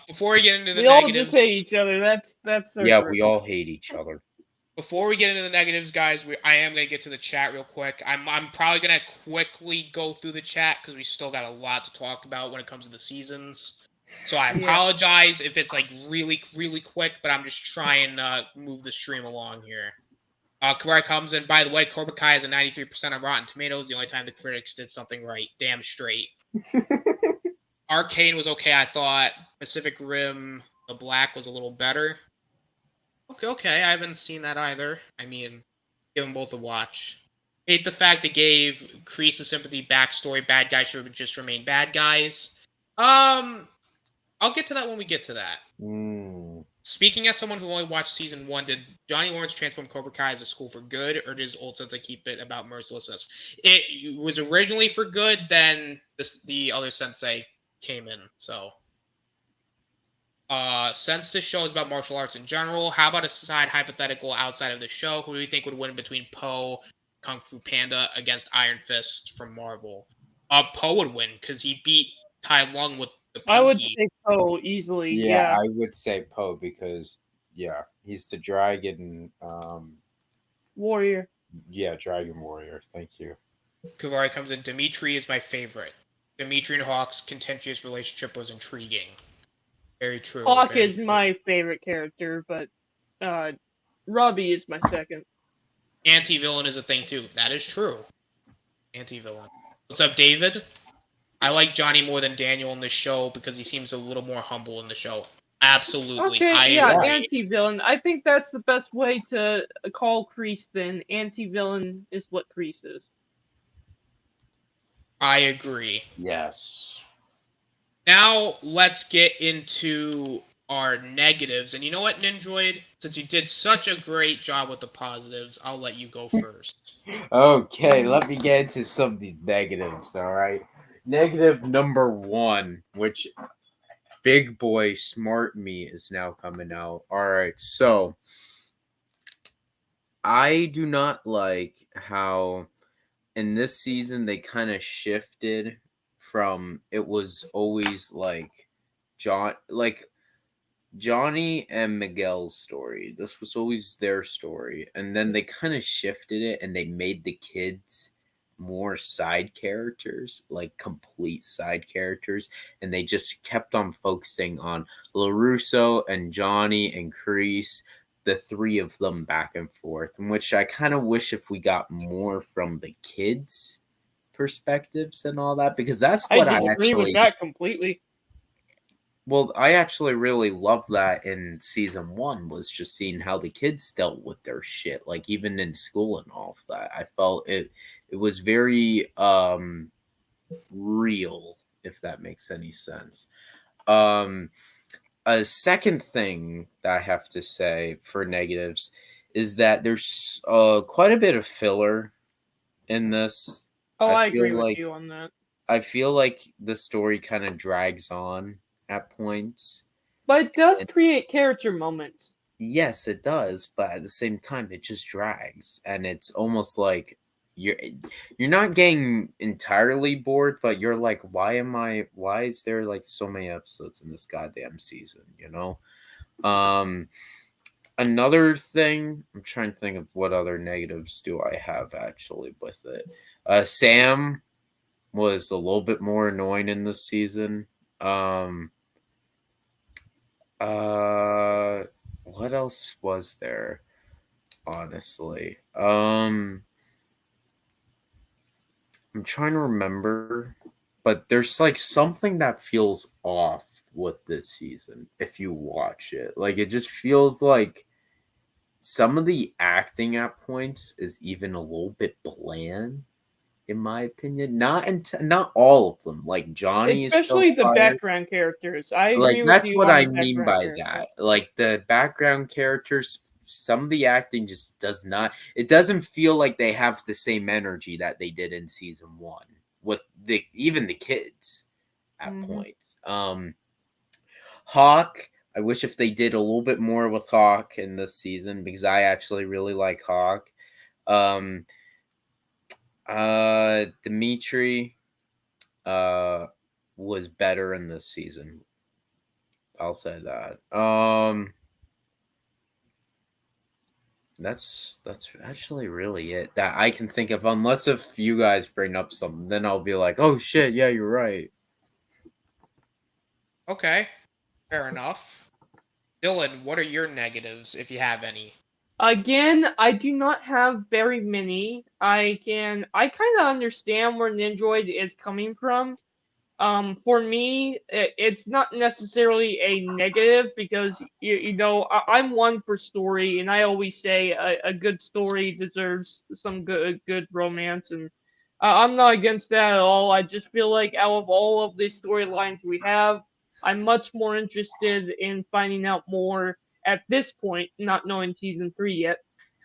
Before we get into the We all negatives, just hate each other. That's Yeah, certain. we all hate each other. before we get into the negatives, guys, I am gonna get to the chat real quick. I'm probably gonna quickly go through the chat because we still got a lot to talk about when it comes to the seasons. So I Yeah. apologize if it's like really, really quick, but I'm just trying to move the stream along here. Cobra comes in. By the way, Cobra Kai is a 93% on Rotten Tomatoes. The only time the critics did something right. Damn straight. Arcane was okay, I thought. Pacific Rim, The Black was a little better. Okay, I haven't seen that either. I mean, give them both a watch. Hate the fact they gave Kreese a sympathy backstory. Bad guys should have just remained bad guys. I'll get to that when we get to that. Speaking as someone who only watched season 1, did Johnny Lawrence transform Cobra Kai as a school for good, or did his old sensei keep it about mercilessness? It was originally for good, then the other sensei came in, so. Since this show is about martial arts in general, how about a side hypothetical outside of the show? Who do you think would win between Poe, Kung Fu Panda against Iron Fist from Marvel? Poe would win because he beat Tai Lung with the pinky. I would say Poe easily. Yeah. I would say Poe because he's the dragon. Warrior. Yeah, Dragon Warrior. Thank you. Kavari comes in. Dimitri is my favorite. Dimitri and Hawk's contentious relationship was intriguing. Very true. Hawk very is true. my favorite character, but Robbie is my second. Anti-villain is a thing too. That is true. Anti-villain. What's up, David? I like Johnny more than Daniel in this show because he seems a little more humble in the show. Absolutely. Okay, yeah, agree. anti-villain. I think that's the best way to call Kreese then. Anti-villain is what Kreese is. I agree. Yes. Now let's get into our negatives. And you know what, Ninjoid? Since you did such a great job with the positives, I'll let you go first. Okay, let me get into some of these negatives, all right? Negative number 1, which big boy smart me is now coming out. All right, so I do not like how in this season they kind of shifted from it was always like Johnny and Miguel's story. This was always their story. And then they kind of shifted it and they made the kids more side characters, like complete side characters. And they just kept on focusing on LaRusso and Johnny and Kreese, the three of them back and forth, in which I kind of wish if we got more from the kids' perspectives and all that, because that's what I disagree with that completely. Well, I actually really loved that in season 1 was just seeing how the kids dealt with their shit, like even in school and all of that. I felt it was very real, if that makes any sense. A second thing that I have to say for negatives is that there's quite a bit of filler in this. Oh, I agree with you on that. I feel like the story kind of drags on at points. But it does create character moments. Yes, it does, but at the same time it just drags and it's almost like you're not getting entirely bored, but you're like, why is there like so many episodes in this goddamn season, you know? Another thing, I'm trying to think of what other negatives do I have actually with it. Sam was a little bit more annoying in this season. What else was there? Honestly, I'm trying to remember, but there's like something that feels off with this season if you watch it. Like it just feels like some of the acting at points is even a little bit bland, in my opinion. Not all of them. Like Johnny, especially is still the background characters. I agree with that's you what on I the mean by that. Like the background characters, some of the acting just does not. It doesn't feel like they have the same energy that they did in season 1 with even the kids at points. Hawk. I wish if they did a little bit more with Hawk in this season because I actually really like Hawk. Dimitri was better in this season. I'll say that. That's actually really it that I can think of, unless if you guys bring up something, then I'll be like, oh shit, yeah, you're right. Okay, fair enough. Dylan, what are your negatives, if you have any? Again, I do not have very many. I kind of understand where Nindroid is coming from. For me, it's not necessarily a negative because you know I'm one for story, and I always say a good story deserves some good romance, and I'm not against that at all. I just feel like out of all of the storylines we have, I'm much more interested in finding out more at this point, not knowing season 3 yet.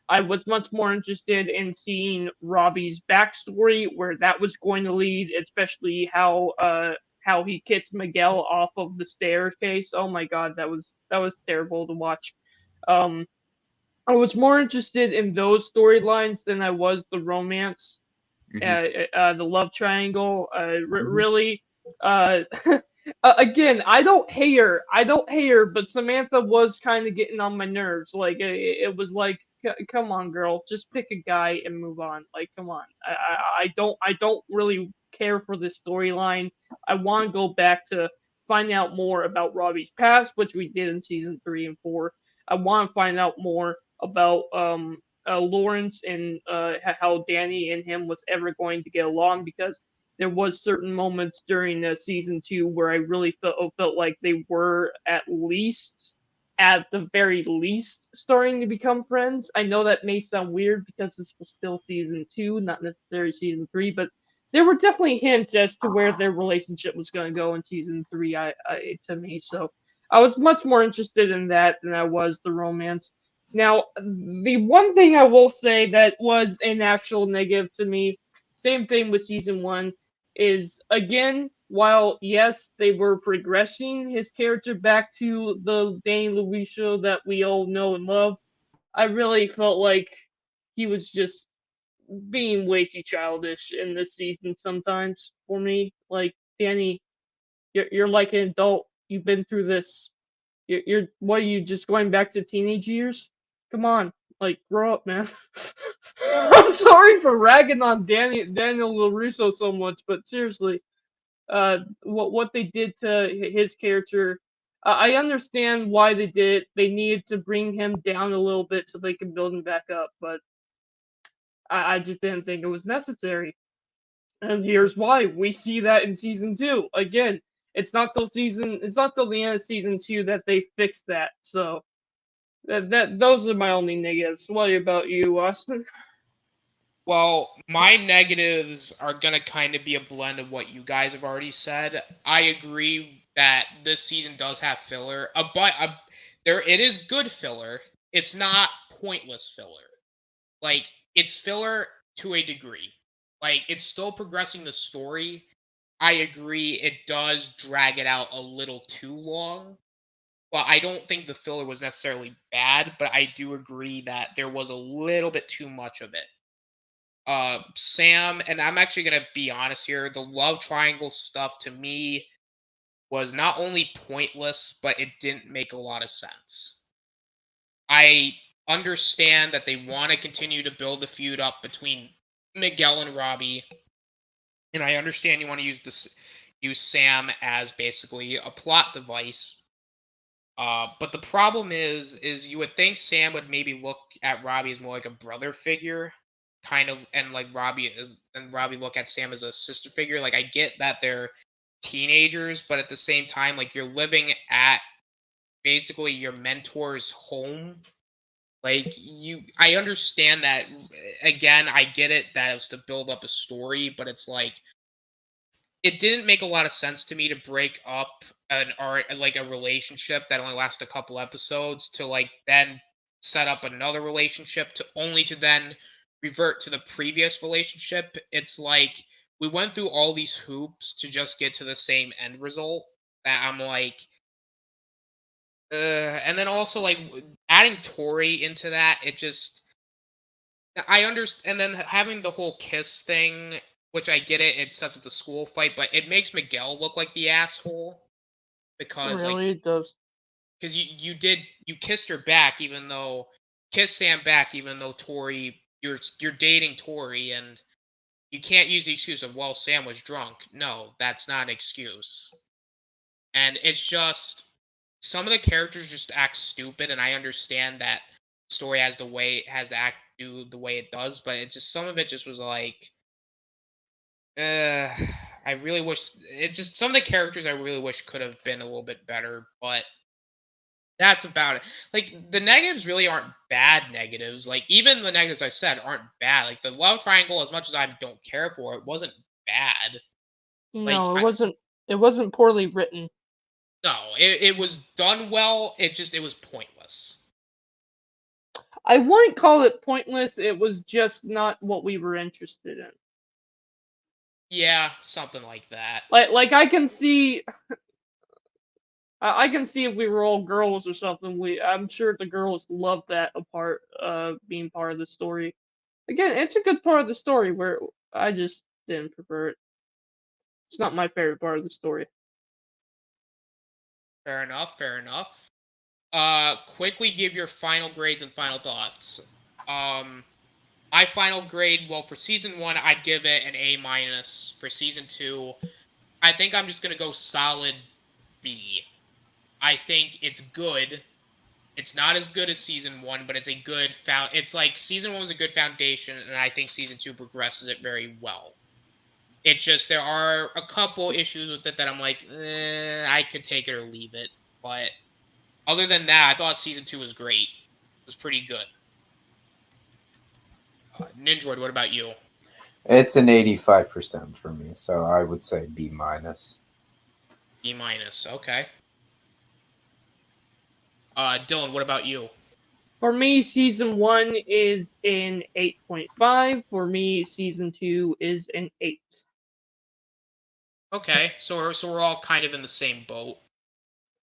I was much more interested in seeing Robbie's backstory, where that was going to lead, especially how he kicks Miguel off of the staircase. Oh my god, that was terrible to watch. Um, I was more interested in those storylines than I was the romance, the love triangle. Really, uh, again, I don't hate her. I don't hate her, but Samantha was kind of getting on my nerves. Like it was like, come on, girl, just pick a guy and move on. Like, come on. I don't really care for this storyline. I want to go back to find out more about Robbie's past, which we did in season 3 and 4. I want to find out more about Lawrence and how Danny and him was ever going to get along, because there was certain moments during the season 2 where I really felt like they were at the very least starting to become friends. I know that may sound weird because this was still season 2, not necessarily season 3, but there were definitely hints as to where their relationship was going to go in season 3. To me, so I was much more interested in that than I was the romance. Now, the one thing I will say that was an actual negative to me, same thing with season 1, is again, while yes, they were progressing his character back to the Danny Luisho that we all know and love, I really felt like he was just being way too childish in this season sometimes for me. Like, Danny, you're like an adult. You've been through this. You're what are you just going back to teenage years? Come on, like grow up, man. I'm sorry for ragging on Daniel LaRusso so much, but seriously, what they did to his character, I understand why they did it. They needed to bring him down a little bit so they can build him back up, but I just didn't think it was necessary. And here's why. We see that in season 2. Again, it's not till the end of season 2 that they fix that. So that those are my only negatives. What about you, Austin? Well, my negatives are gonna kind of be a blend of what you guys have already said. I agree that this season does have filler, but there it is good filler. It's not pointless filler. Like, it's filler to a degree. Like, it's still progressing the story. I agree it does drag it out a little too long. Well, I don't think the filler was necessarily bad, but I do agree that there was a little bit too much of it. Sam, and I'm actually gonna be honest here, the love triangle stuff to me was not only pointless, but it didn't make a lot of sense. I understand that they want to continue to build the feud up between Miguel and Robbie, and I understand you want to use Sam as basically a plot device. But the problem is you would think Sam would maybe look at Robbie as more like a brother figure, kind of, and like Robbie look at Sam as a sister figure. Like, I get that they're teenagers, but at the same time, like, you're living at basically your mentor's home. Like, I understand that. Again, I get it that it was to build up a story, but it's like it didn't make a lot of sense to me to break up an art like a relationship that only lasts a couple episodes to like then set up another relationship to then revert to the previous relationship. It's like we went through all these hoops to just get to the same end result that I'm like, And then also like adding Tori into that, it just I understand. And then having the whole kiss thing, which I get it sets up the school fight, but it makes Miguel look like the asshole because like Really, it does. because you kissed her back even though kiss Sam back even though Tori you're dating Tori and you can't use the excuse of well Sam was drunk. No, that's not an excuse. And it's just some of the characters just act stupid, and I understand that the story has to act do the way it does, but it just some of it just was like, uh, I really wish it just some of the characters I really wish could have been a little bit better, but that's about it. Like the negatives really aren't bad negatives. Like even the negatives I said aren't bad. Like the love triangle, as much as I don't care for it, wasn't bad. Like No, it wasn't. It wasn't poorly written. no, it was done well. It was pointless. I wouldn't call it pointless. It was just not what we were interested in. Yeah, something like that. Like I can see. I can see if we were all girls or something. I'm sure the girls love that being part of the story. Again, it's a good part of the story where I just didn't prefer it. It's not my favorite part of the story. Fair enough. Fair enough. Quickly give your final grades and final thoughts. My final grade, well, for season 1, I'd give it an A minus. For season 2, I think I'm just gonna go solid B. I think it's good. It's not as good as season 1, but it's a good it's like season 1 was a good foundation, and I think season 2 progresses it very well. It's just there are a couple issues with it that I'm like, I could take it or leave it. But other than that, I thought season 2 was great. It was pretty good. Ninjoid, what about you? It's an 85% for me, so I would say B minus. B minus. Okay. Dylan, what about you? For me, season 1 is an 8.5. For me, season 2 is an 8. Okay, so we're all kind of in the same boat.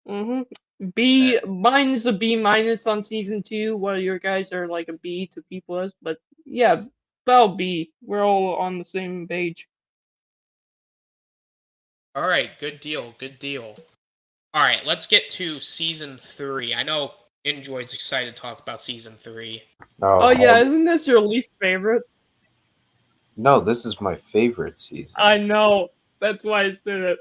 Mine's a B minus on season 2, while your guys are like a B to B plus. But yeah, about B. We're all on the same page. All right, good deal, good deal. All right, let's get to season 3. I know Ninjoid's excited to talk about season 3. Oh yeah, isn't this your least favorite? No, this is my favorite season. I know. That's why I said it.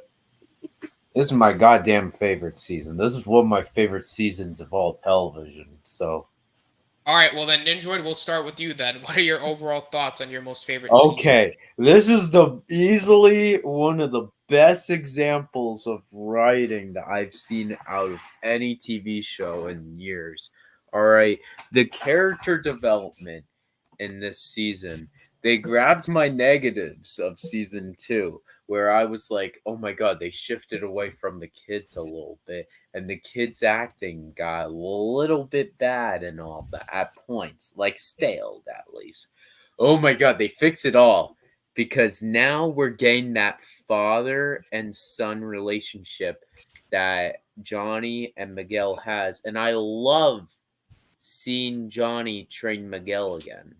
This is my goddamn favorite season. This is one of my favorite seasons of all television. So, all right, well then, Ninjoid, we'll start with you then. What are your overall thoughts on your most favorite okay, season? This is easily one of the best examples of writing that I've seen out of any TV show in years. All right, the character development in this season. They grabbed my negatives of season 2, where I was like, oh my god, they shifted away from the kids a little bit, and the kids' acting got a little bit bad and all that at points, like stale at least. Oh my god, they fix it all, because now we're getting that father and son relationship that Johnny and Miguel has, and I love seeing Johnny train Miguel again.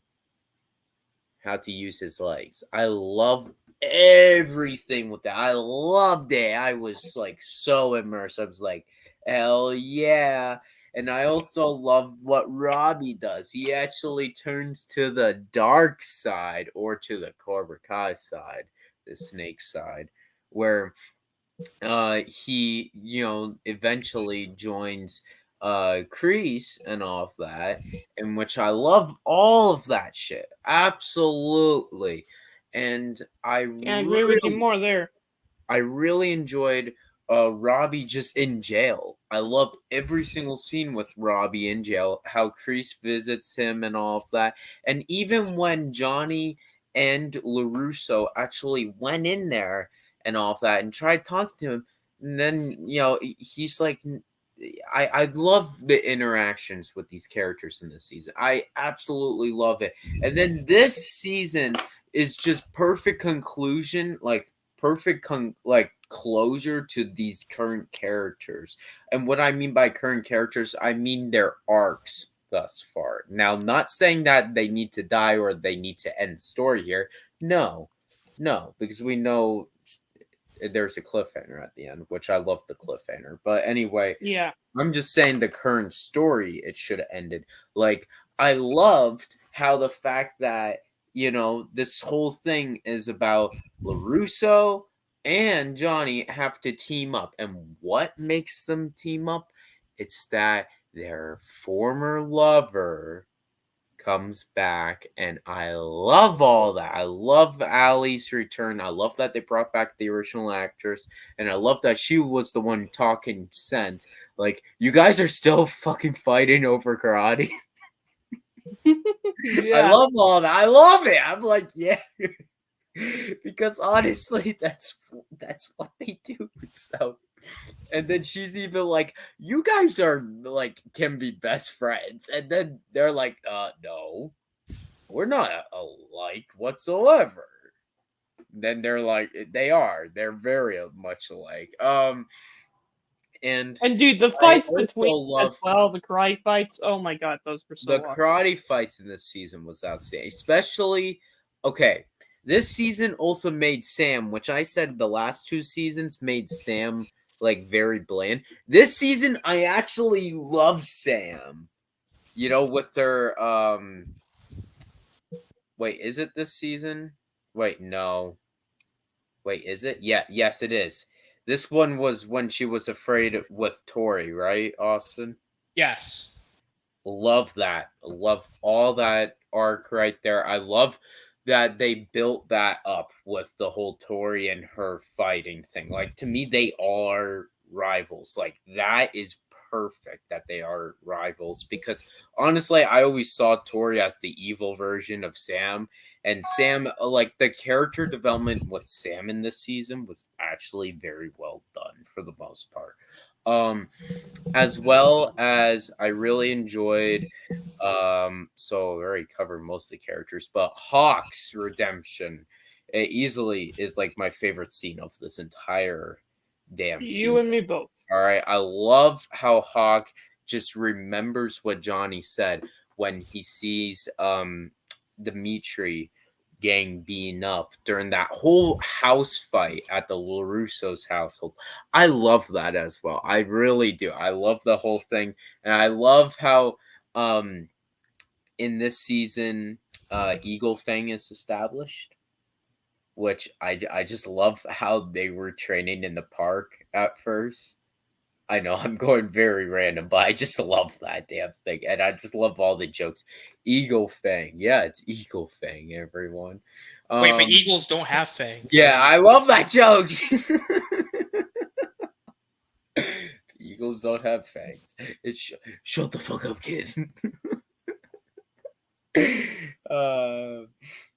How to use his legs. I love everything with that. I loved it. I was like so immersed. I was like, hell yeah. And I also love what Robbie does. He actually turns to the dark side, or to the Cobra Kai side, the snake side, where he, eventually joins Kreese and all of that, in which I love all of that shit. Absolutely. And I agree with you more there. I really enjoyed Robbie just in jail. I loved every single scene with Robbie in jail, how Kreese visits him and all of that. And even when Johnny and LaRusso actually went in there and all of that and tried talking to him, and then, he's like, I love the interactions with these characters in this season. I absolutely love it. And then this season is just perfect conclusion. Like, perfect closure to these current characters. And what I mean by current characters, I mean their arcs thus far. Now, not saying that they need to die or they need to end story here. No, because we know there's a cliffhanger at the end, which I love the cliffhanger. But anyway, Yeah. I'm just saying the current story, it should have ended. Like, I loved how the fact that, this whole thing is about LaRusso and Johnny have to team up. And what makes them team up? It's that their former lover comes back, and I love all that. I love Allie's return. I love that they brought back the original actress, and I love that she was the one talking sense. Like, you guys are still fucking fighting over karate. Yeah. I love all that. I love it. I'm like, yeah. Because honestly, that's what they do. So, and then she's even like, you guys are like can be best friends. And then they're like, no, we're not alike whatsoever. Then they're like, they're very much alike. And dude, the I fights also between love as well, the karate fights. Oh my god, those were so the awesome. karate fights in this season was outstanding. Especially, okay, this season also made Sam, which I said the last two seasons made Sam like very bland. This season, I actually love Sam. With their wait, is it this season? Wait, no. Wait, is it? Yeah, yes, it is. This one was when she was afraid with Tori, right, Austin? Yes. Love that. Love all that arc right there. I love that they built that up with the whole Tori and her fighting thing. Like, to me, they are rivals. Like, that is perfect that they are rivals, because honestly, I always saw Tori as the evil version of Sam. And Sam, like, the character development with Sam in this season was actually very well done for the most part. As well as I really enjoyed, so I already covered most of the characters, but Hawk's redemption, it easily is like my favorite scene of this entire damn You season. and me both. All right, I love how Hawk just remembers what Johnny said when he sees Dimitri gang being up during that whole house fight at the LaRusso's household. I love that as well. I really do. I love the whole thing. And I love how in this season Eagle Fang is established, which I just love how they were training in the park at first. I know I'm going very random, but I just love that damn thing. And I just love all the jokes. Eagle Fang. Yeah, it's Eagle Fang, everyone. Wait, but eagles don't have fangs. Yeah, I love that joke. Eagles don't have fangs. It's shut the fuck up, kid.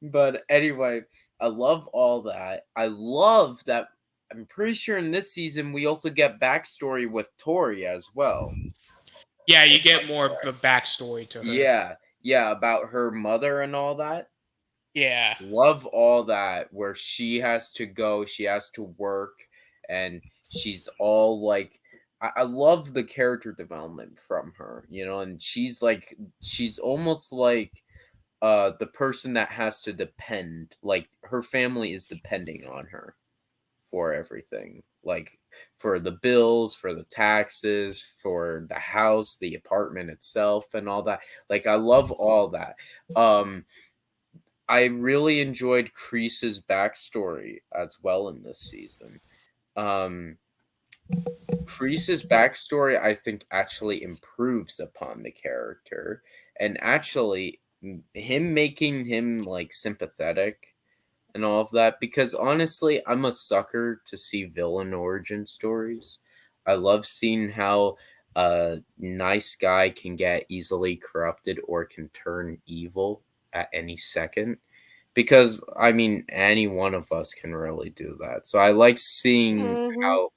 But anyway, I love all that. I love that. I'm pretty sure in this season we also get backstory with Tori as well. Yeah, you get more of a backstory to her. Yeah, about her mother and all that. Yeah. Love all that, where she has to go, she has to work, and she's all like, I love the character development from her, and she's almost like the person that has to depend, like her family is depending on her for everything, like for the bills, for the taxes, for the house, the apartment itself, and all that. Like, I love all that. I really enjoyed Kreese's backstory as well in this season. Kreese's backstory, I think, actually improves upon the character, and actually him making him like sympathetic and all of that, because honestly, I'm a sucker to see villain origin stories. I love seeing how a nice guy can get easily corrupted or can turn evil at any second, because I mean, any one of us can really do that. So I like seeing how,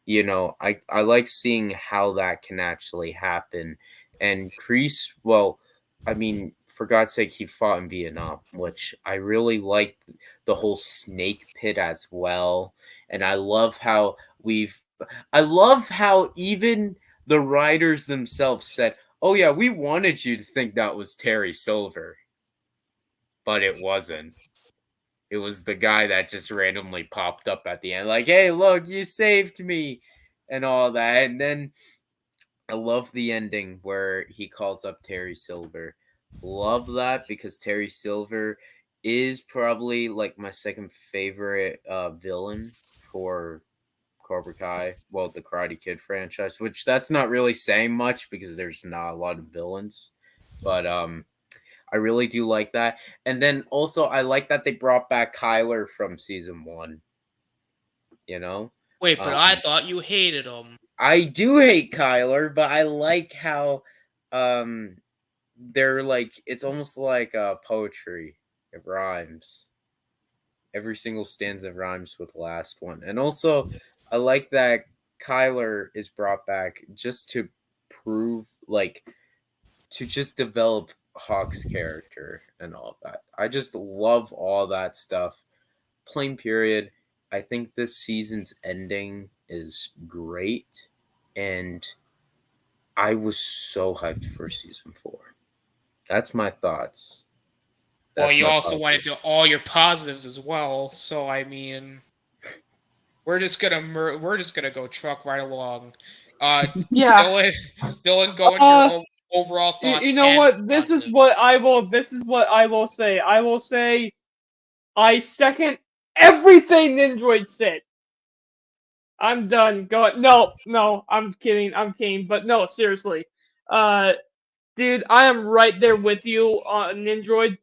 I like seeing how that can actually happen. And Kreese, well, I mean, for God's sake, he fought in Vietnam, which I really liked the whole snake pit as well. And I love how even the writers themselves said, "Oh yeah, we wanted you to think that was Terry Silver, but it wasn't. It was the guy that just randomly popped up at the end, like, hey, look, you saved me," and all that. And then I love the ending where he calls up Terry Silver. Love that because Terry Silver is probably like my second favorite villain for Cobra Kai. Well, the Karate Kid franchise, which that's not really saying much because there's not a lot of villains. But I really do like that. And then also I like that they brought back Kyler from season 1. You know? Wait, but I thought you hated him. I do hate Kyler, but I like how they're like, it's almost like poetry. It rhymes. Every single stanza rhymes with the last one. And also I like that Kyler is brought back just to prove, like, to just develop Hawk's character and all that. I just love all that stuff. Plain period. I think this season's ending is great, and I was so hyped for season 4. That's my thoughts. Well, you also wanted to do all your positives as well, so I mean, we're just gonna go truck right along. Yeah. Dylan, go into your overall thoughts. You know what? This is what I will say. I will say, I second everything Nindroid said. I'm done. Go. No, I'm kidding. But no, seriously. Dude, I am right there with you on Nindroid.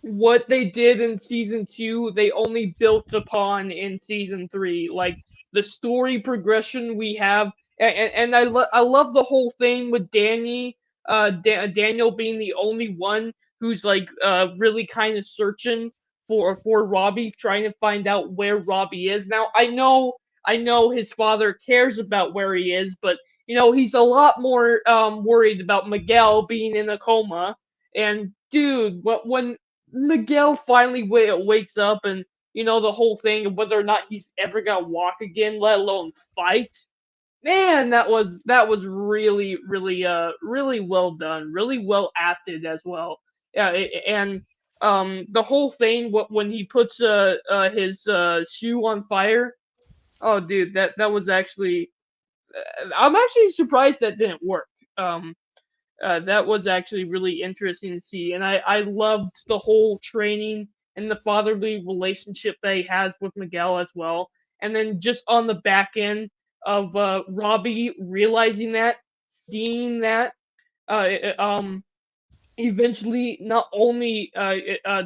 What they did in season 2, they only built upon in season 3. Like the story progression we have, and I love the whole thing with Daniel being the only one who's like really kind of searching for Robbie, trying to find out where Robbie is. Now I know his father cares about where he is, but you know he's a lot more worried about Miguel being in a coma. And dude, when Miguel finally wakes up, and you know the whole thing of whether or not he's ever gonna walk again, let alone fight. Man, that was really really well done, really well acted as well. Yeah, and the whole thing when he puts his shoe on fire. Oh, dude, that was actually. I'm actually surprised that didn't work. That was actually really interesting to see, and I loved the whole training and the fatherly relationship that he has with Miguel as well. And then just on the back end of Robbie realizing that, seeing that, uh, eventually not only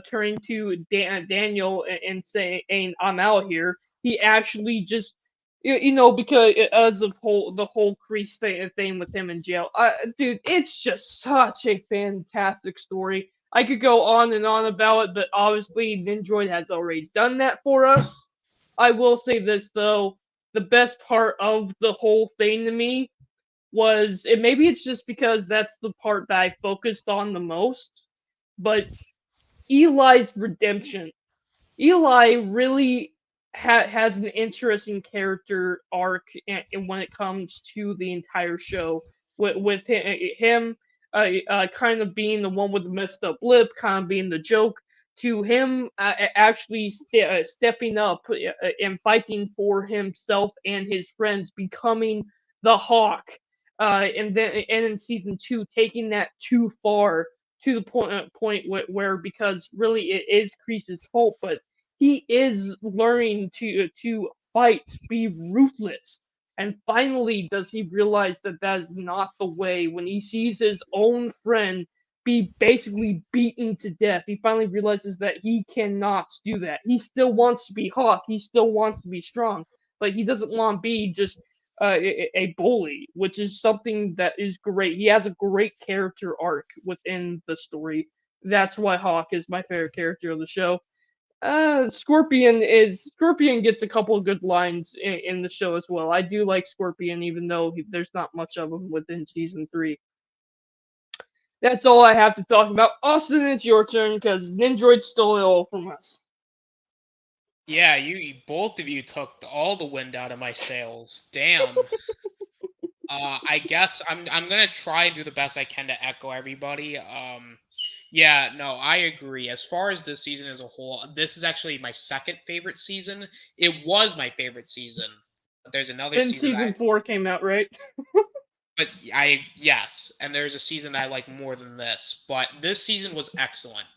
turning to Daniel and saying I'm out here, he actually just you know because as of the whole crease thing with him in jail. Dude, it's just such a fantastic story. I could go on and on about it, but obviously Nindroid has already done that for us. I will say this though, the best part of the whole thing to me was, and maybe it's just because that's the part that I focused on the most, but Eli's redemption. Eli really has an interesting character arc when it comes to the entire show, with him kind of being the one with the messed up lip, kind of being the joke, to him actually stepping up and fighting for himself and his friends, becoming the Hawk, and in season 2 taking that too far to the point where because really it is Kreese's fault, but he is learning to fight, be ruthless. And finally, does he realize that that is not the way when he sees his own friend be basically beaten to death. He finally realizes that he cannot do that. He still wants to be Hawk, he still wants to be strong, but he doesn't want to be just a bully, which is something that is great. He has a great character arc within the story. That's why Hawk is my favorite character of the show. Scorpion gets a couple of good lines in the show as well. I do like Scorpion, even though there's not much of him within season 3. That's all I have to talk about. Austin, it's your turn because Nindroid stole it all from us. Yeah, you both of you took all the wind out of my sails. Damn. I guess I'm gonna try and do the best I can to echo everybody. Yeah, no, I agree. As far as this season as a whole, this is actually my second favorite season. It was my favorite season, but there's another Then season season 4 came out, right? yes, and there's a season that I like more than this. But this season was excellent.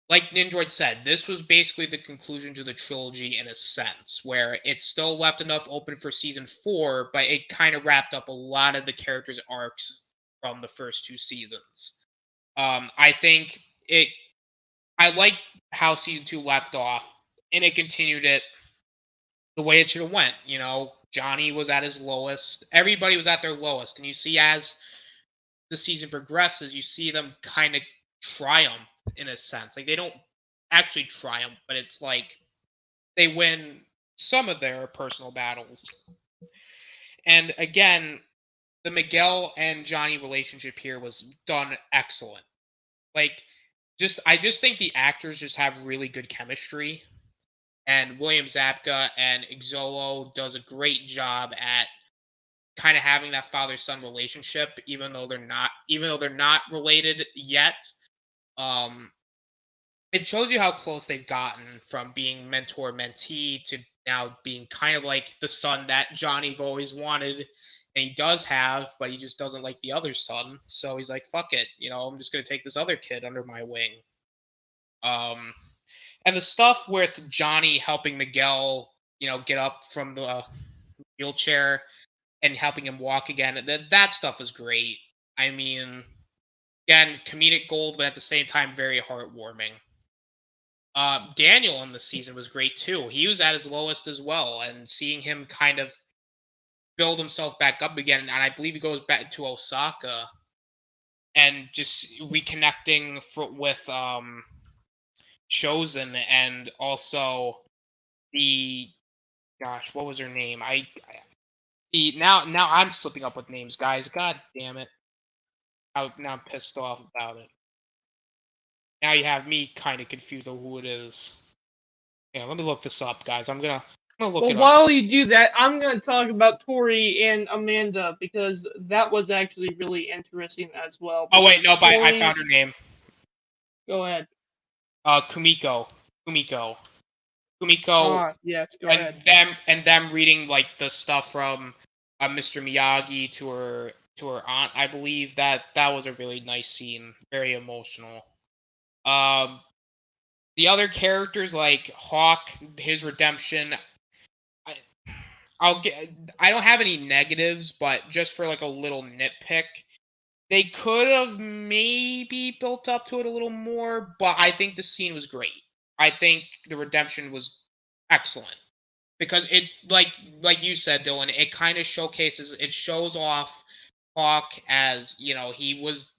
Like Nindroid said, this was basically the conclusion to the trilogy in a sense, where it still left enough open for season 4, but it kind of wrapped up a lot of the characters' arcs from the first 2 seasons. I think it. I like how season 2 left off, and it continued it the way it should have went. You know, Johnny was at his lowest. Everybody was at their lowest, and you see as the season progresses, you see them kind of triumph in a sense. Like they don't actually triumph, but it's like they win some of their personal battles. And again, the Miguel and Johnny relationship here was done excellent. Like I just think the actors just have really good chemistry. And William Zabka and Xolo does a great job at kind of having that father-son relationship, even though they're not related yet. It shows you how close they've gotten from being mentor mentee to now being kind of like the son that Johnny always wanted, and he does have, but he just doesn't like the other son. So he's like, "Fuck it, I'm just gonna take this other kid under my wing." And the stuff with Johnny helping Miguel, get up from the wheelchair and helping him walk again, that stuff was great. I mean, again, comedic gold, but at the same time, very heartwarming. Daniel in the season was great too. He was at his lowest as well, and seeing him kind of build himself back up again, and I believe he goes back to Osaka, and just reconnecting with Chosen, and also the what was her name? Now I'm slipping up with names, guys. God damn it! Now I'm pissed off about it. Now you have me kind of confused on who it is. Yeah, let me look this up, guys. I'm gonna look it up. While you do that, I'm gonna talk about Tori and Amanda because that was actually really interesting as well. Oh wait, no, but I found her name. Go ahead. Kumiko. Yes, go ahead. Them reading like the stuff from Mr. Miyagi to her aunt. I believe that was a really nice scene, very emotional. The other characters like Hawk, his redemption. I don't have any negatives, but just for like a little nitpick, they could have maybe built up to it a little more, but I think the scene was great. I think the redemption was excellent because it like you said, Dylan, it kind of shows off Hawk as, he was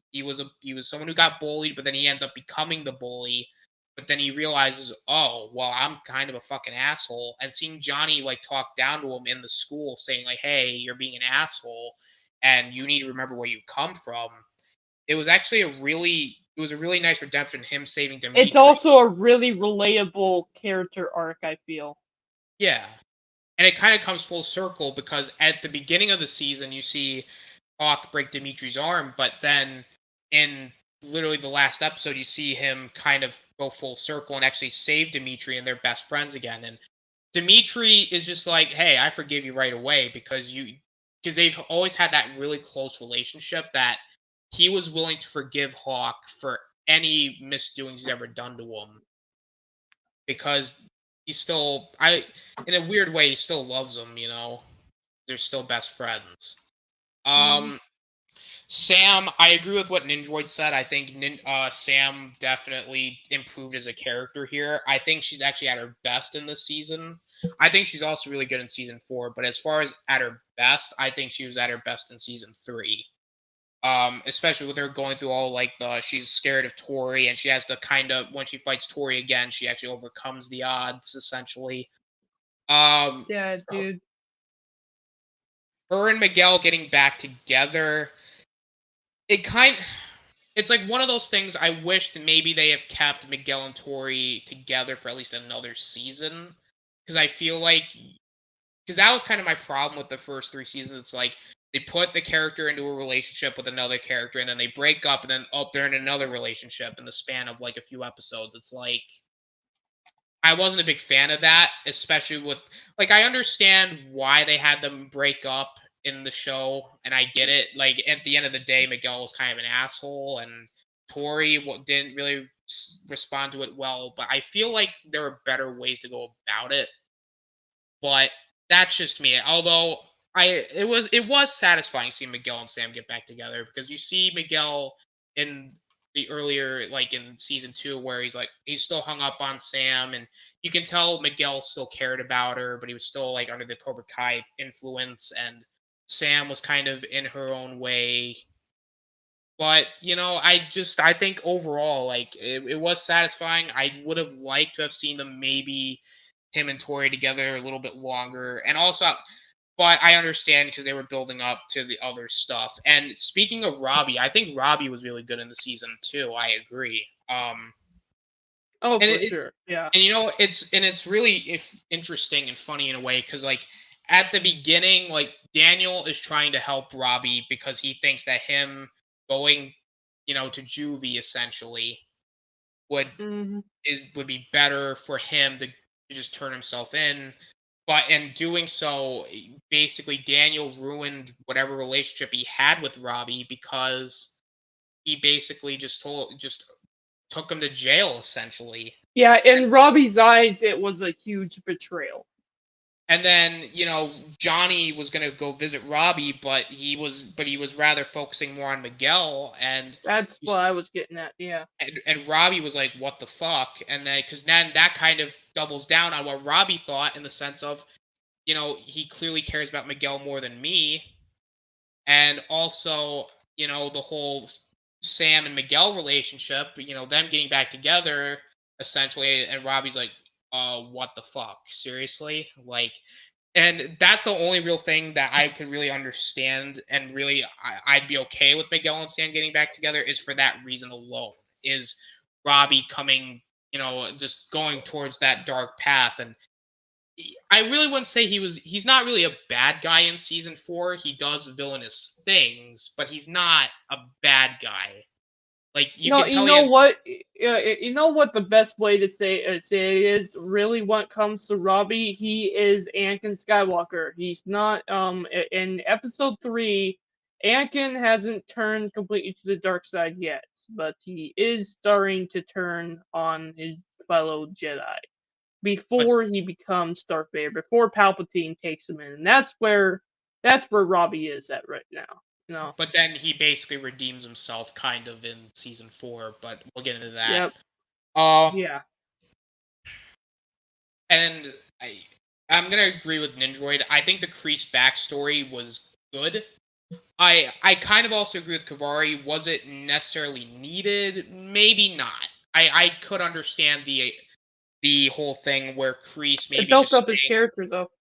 someone who got bullied, but then he ends up becoming the bully. But then he realizes, oh, well, I'm kind of a fucking asshole. And seeing Johnny like talk down to him in the school, saying like, "Hey, you're being an asshole, and you need to remember where you come from." It was actually a really nice redemption. Him saving Dimitri. It's also a really relatable character arc, I feel. Yeah, and it kind of comes full circle because at the beginning of the season, you see Hawk break Dimitri's arm, but then in literally the last episode, you see him kind of go full circle and actually save Dimitri, and they're best friends again. And Dimitri is just like, "Hey, I forgive you right away," because they've always had that really close relationship that he was willing to forgive Hawk for any misdoings he's ever done to him, because he's still, in a weird way, he still loves him. They're still best friends. Sam, I agree with what Nindroid said. I think Sam definitely improved as a character here. I think she's actually at her best in this season. I think she's also really good in season 4, but as far as at her best, I think she was at her best in season 3. Especially with her going through all like she's scared of Tori, and she has to kind of, when she fights Tori again, she actually overcomes the odds essentially. Yeah, dude. Her and Miguel getting back together. it's like one of those things I wish that maybe they have kept Miguel and Tori together for at least another season. Because I feel like, because that was kind of my problem with the first 3 seasons. It's like they put the character into a relationship with another character, and then they break up, and then they're in another relationship in the span of like a few episodes. It's like I wasn't a big fan of that, especially with like I understand why they had them break up in the show, and I get it. Like at the end of the day, Miguel was kind of an asshole, and Tori didn't really respond to it well. But I feel like there are better ways to go about it. But that's just me. Although it was satisfying seeing Miguel and Sam get back together because you see Miguel in the earlier like in season 2 where he's still hung up on Sam, and you can tell Miguel still cared about her, but he was still like under the Cobra Kai influence, and Sam was kind of in her own way. But I think overall like it was satisfying. I would have liked to have seen them maybe him and Tori together a little bit longer. And also, but I understand because they were building up to the other stuff. And speaking of Robbie, I think Robbie was really good in the season too. I agree. Oh, And for sure. Yeah. and it's really interesting and funny in a way because like at the beginning, like Daniel is trying to help Robbie because he thinks that him going, to juvie essentially would hmm would be better for him to just turn himself in. But in doing so, basically Daniel ruined whatever relationship he had with Robbie because he basically just took him to jail essentially. Yeah, in Robbie's eyes, it was a huge betrayal. And then, Johnny was gonna go visit Robbie, but he was rather focusing more on Miguel, and That's what I was getting at. Yeah. and Robbie was like, "What the fuck?" And then, because then that kind of doubles down on what Robbie thought in the sense of, he clearly cares about Miguel more than me, and also, the whole Sam and Miguel relationship, them getting back together essentially, and Robbie's like, what the fuck, seriously, like. And that's the only real thing that I could really understand, and really I'd be okay with Miguel and Sam getting back together is for that reason alone. Is Robbie coming, just going towards that dark path, and I really wouldn't say he's not really a bad guy in season 4. He does villainous things, but he's not a bad guy. Like you No, can you tell he know has. what? You know what the best way to say it is. Really, when it comes to Robbie, he is Anakin Skywalker. He's not. In Episode 3, Anakin hasn't turned completely to the dark side yet, but he is starting to turn on his fellow Jedi But before he becomes Darth Vader. Before Palpatine takes him in, and that's where Robbie is at right now. You know. but then he basically redeems himself kind of in season 4, but we'll get into that. Yep. Uh Yeah. and I'm gonna agree with Nindroid. I think the Kreese backstory was good. I kind of also agree with Kavari. Was it necessarily needed? Maybe not. I could understand the whole thing where Kreese It maybe built just up his staying. character though.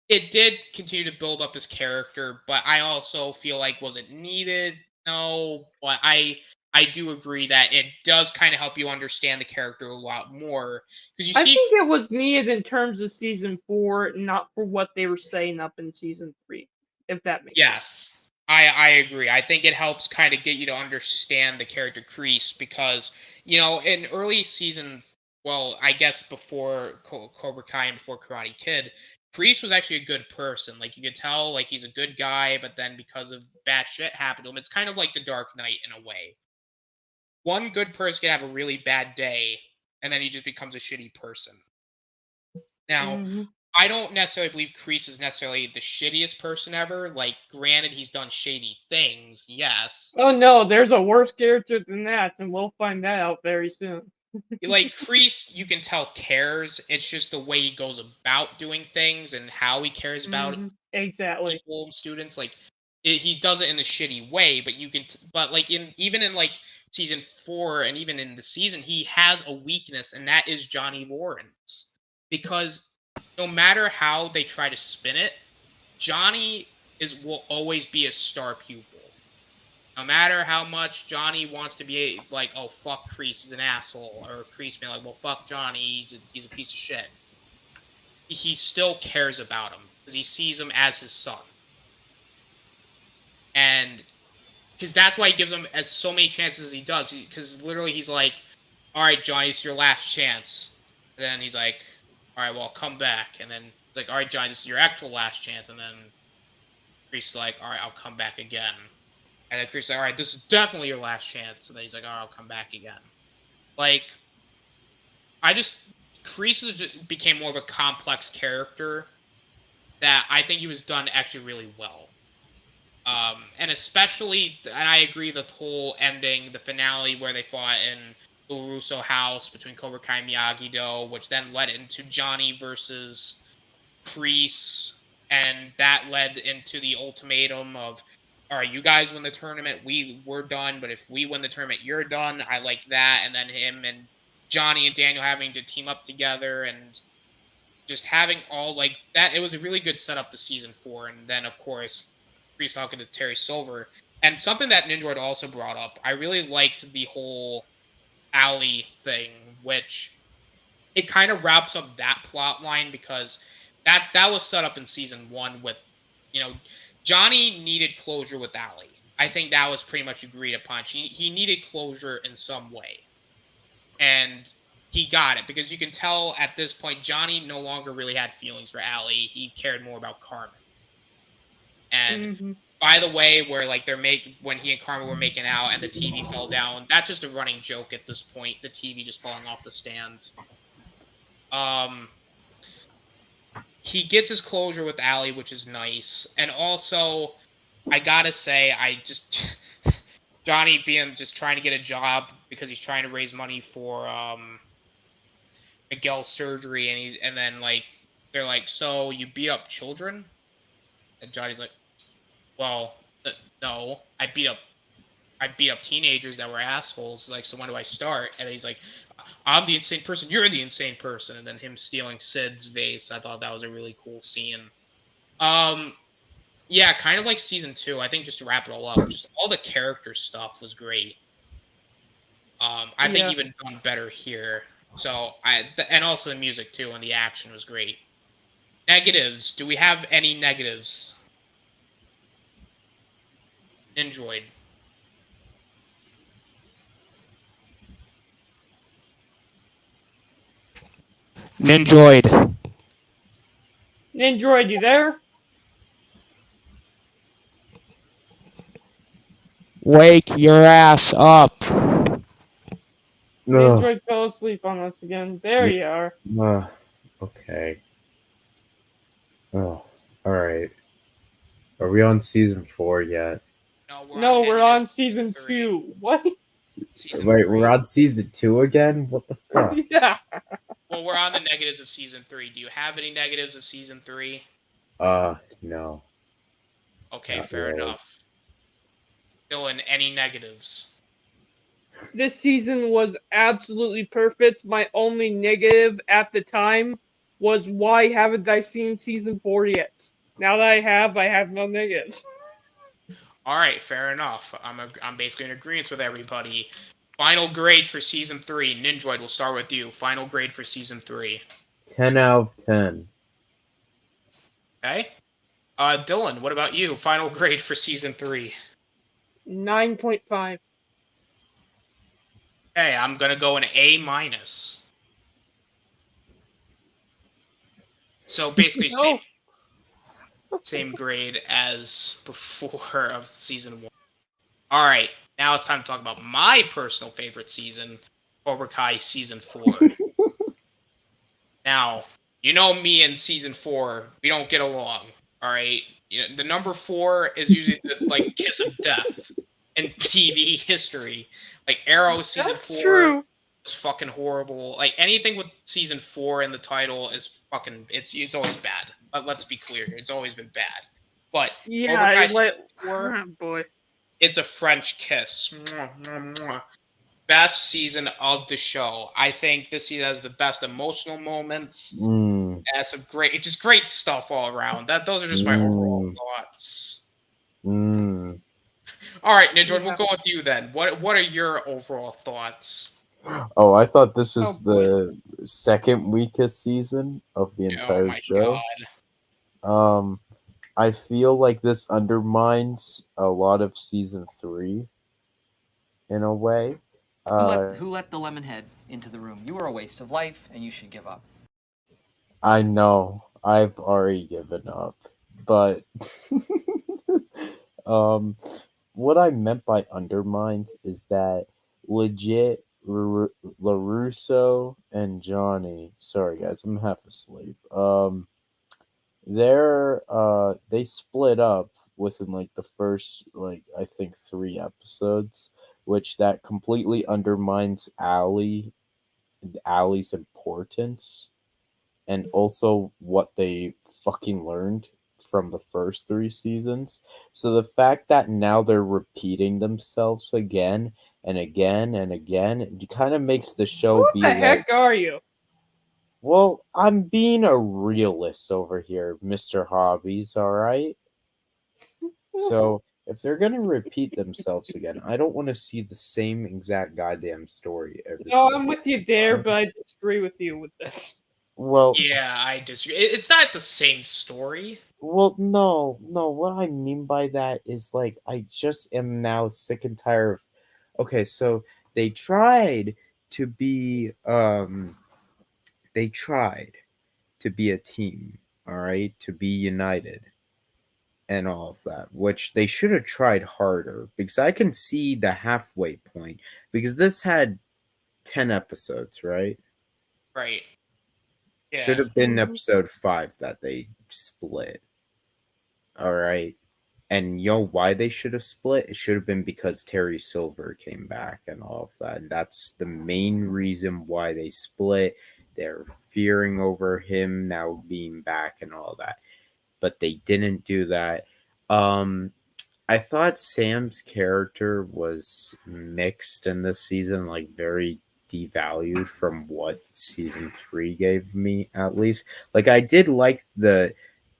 It did continue to build up his character, but I also feel like was it needed? No, but I do agree that it does kind of help you understand the character a lot more because you I see. think it was needed in terms of season 4, not for what they were setting up in season 3. If that makes sense. Yes, I agree. I think it helps kind of get you to understand the character Kreese because in early season, well, I guess before Cobra Kai and before Karate Kid, Kreese was actually a good person. Like you could tell, like he's a good guy, but then because of bad shit happened to him, it's kind of like the Dark Knight in a way. One good person can have a really bad day, and then he just becomes a shitty person. Now, hmm I don't necessarily believe Kreese is necessarily the shittiest person ever. Like, granted, he's done shady things, yes. Oh no, there's a worse character than that, and we'll find that out very soon. Like, Kreese, you can tell cares. It's just the way he goes about doing things and how he cares about Exactly. people and students. Like, he does it in a shitty way, but you can. But like even in like season 4 and even in the season, he has a weakness, and that is Johnny Lawrence. Because no matter how they try to spin it, Johnny will always be a star pupil. No matter how much Johnny wants to be like, oh fuck Kreese, he's an asshole, or Kreese being like, well fuck Johnny, he's a piece of shit. He still cares about him because he sees him as his son, and because that's why he gives him as so many chances as he does. Because literally he's like, all right, Johnny, it's your last chance. And then he's like, all right, well, I'll come back. And then he's like, all right, Johnny, this is your actual last chance. And then Kreese is like, all right, I'll come back again. And then Kreese is like, all right, this is definitely your last chance. And then he's like, all right, I'll come back again. Like, Kreese just became more of a complex character that I think he was done actually really well. And especially, and I agree, the whole ending, the finale where they fought in the LaRusso house between Cobra Kai and Miyagi-Do, which then led into Johnny versus Kreese, and that led into the ultimatum of, all right, you guys win the tournament, we're done, but if we win the tournament, you're done. I like that. And then him and Johnny and Daniel having to team up together and just having all like that. It was a really good setup to season 4, and then of course Kreese talking to Terry Silver. And something that Ninja also brought up, I really liked the whole Alley thing, which it kind of wraps up that plot line because that was set up in season 1 with, Johnny needed closure with Alley. I think that was pretty much agreed upon. He needed closure in some way. And he got it because you can tell at this point Johnny no longer really had feelings for Alley. He cared more about Carmen. And by the way, where like when he and Carmen were making out and the TV fell down, that's just a running joke at this point. The TV just falling off the stand. He gets his closure with Alley, which is nice, and also I gotta say, Johnny being just trying to get a job because he's trying to raise money for Miguel's surgery, and then like they're like, so you beat up children? And Johnny's like, well, no, I beat up teenagers that were assholes. Like, so when do I start? And he's like, I'm the insane person. You're the insane person. And then him stealing Sid's vase. I thought that was a really cool scene. Yeah, kind of like season 2. I think just to wrap it all up, just all the character stuff was great. I think even done better here. So and also the music too, and the action was great. Negatives. Do we have any negatives? Enjoyed. Ninjoid. Ninjoid, you there? Wake your ass up. Ninjoid fell asleep on us again. There you are. Okay. Oh, alright. Are we on season 4 yet? No, we're on season 2. What? Wait, we're on season 2 again? What the fuck? Yeah. Well, we're on the negatives of season 3. Do you have any negatives of season 3? No. Okay, Not fair really. enough. Dylan, any negatives? This season was absolutely perfect. My only negative at the time was why haven't I seen season 4 yet? Now that I have no negatives. All right, fair enough. I'm basically in agreement with everybody. Final grades for season 3. Ninjoid, we'll start with you. Final grade for season 3. 10 out of 10. Okay. Dylan, what about you? Final grade for season 3. 9.5. Okay, I'm gonna go an A-. So basically, No. same grade as before of season 1. All right, now it's time to talk about my personal favorite season, Cobra Kai season 4. Now, you know me in season 4, we don't get along. All right, the number 4 is usually the kiss of death in TV history. Like Arrow season 4 True. is fucking horrible. Like anything with season 4 in the title is fucking. It's always bad. Let's be clear, it's always been bad. But Yeah, Cobra Kai season 4, oh boy. it's a French kiss. Mwah, mwah, mwah. Best season of the show. I think this season has the best emotional moments. Has some just great stuff all around. Those are just my overall thoughts. All right, Ninja, we'll Yeah. go with you then. What are your overall thoughts? Oh, I thought this Oh is boy. the second weakest season of the Oh entire my show. god. Um, I feel like this undermines a lot of season 3 in a way. Who let the lemon head into the room? You are a waste of life, and you should give up. I know I've already given up, but um, what I meant by undermines is that legit Larusso and Johnny. Sorry guys, I'm half asleep. They split up within like the first like I think 3 episodes, which that completely undermines Allie's importance and also what they fucking learned from the first 3 seasons. So the fact that now they're repeating themselves again and again and again, it kind of makes the show Who be the like, heck are you? well, I'm being a realist over here, Mr. Hobbies, all right? So if they're gonna repeat themselves again, I don't want to see the same exact goddamn story every No, single I'm with you there, time. but I disagree with you with this. Well, Yeah, I disagree. It's not the same story. Well, no, no. What I mean by that is like I just am now sick and tired of. Okay, so they tried to be they tried to be a team, all right, to be united and all of that, which they should have tried harder because I can see the halfway point because this had 10 episodes, right? Right. Should Yeah. have been Mhm. episode 5 that they split. All right. And you know why they should have split? It should have been because Terry Silver came back and all of that. And that's the main reason why they split. They're fearing over him now being back and all that. But they didn't do that. Um I thought Sam's character was mixed in this season, like very devalued from what season 3 gave me at least. Like I did like the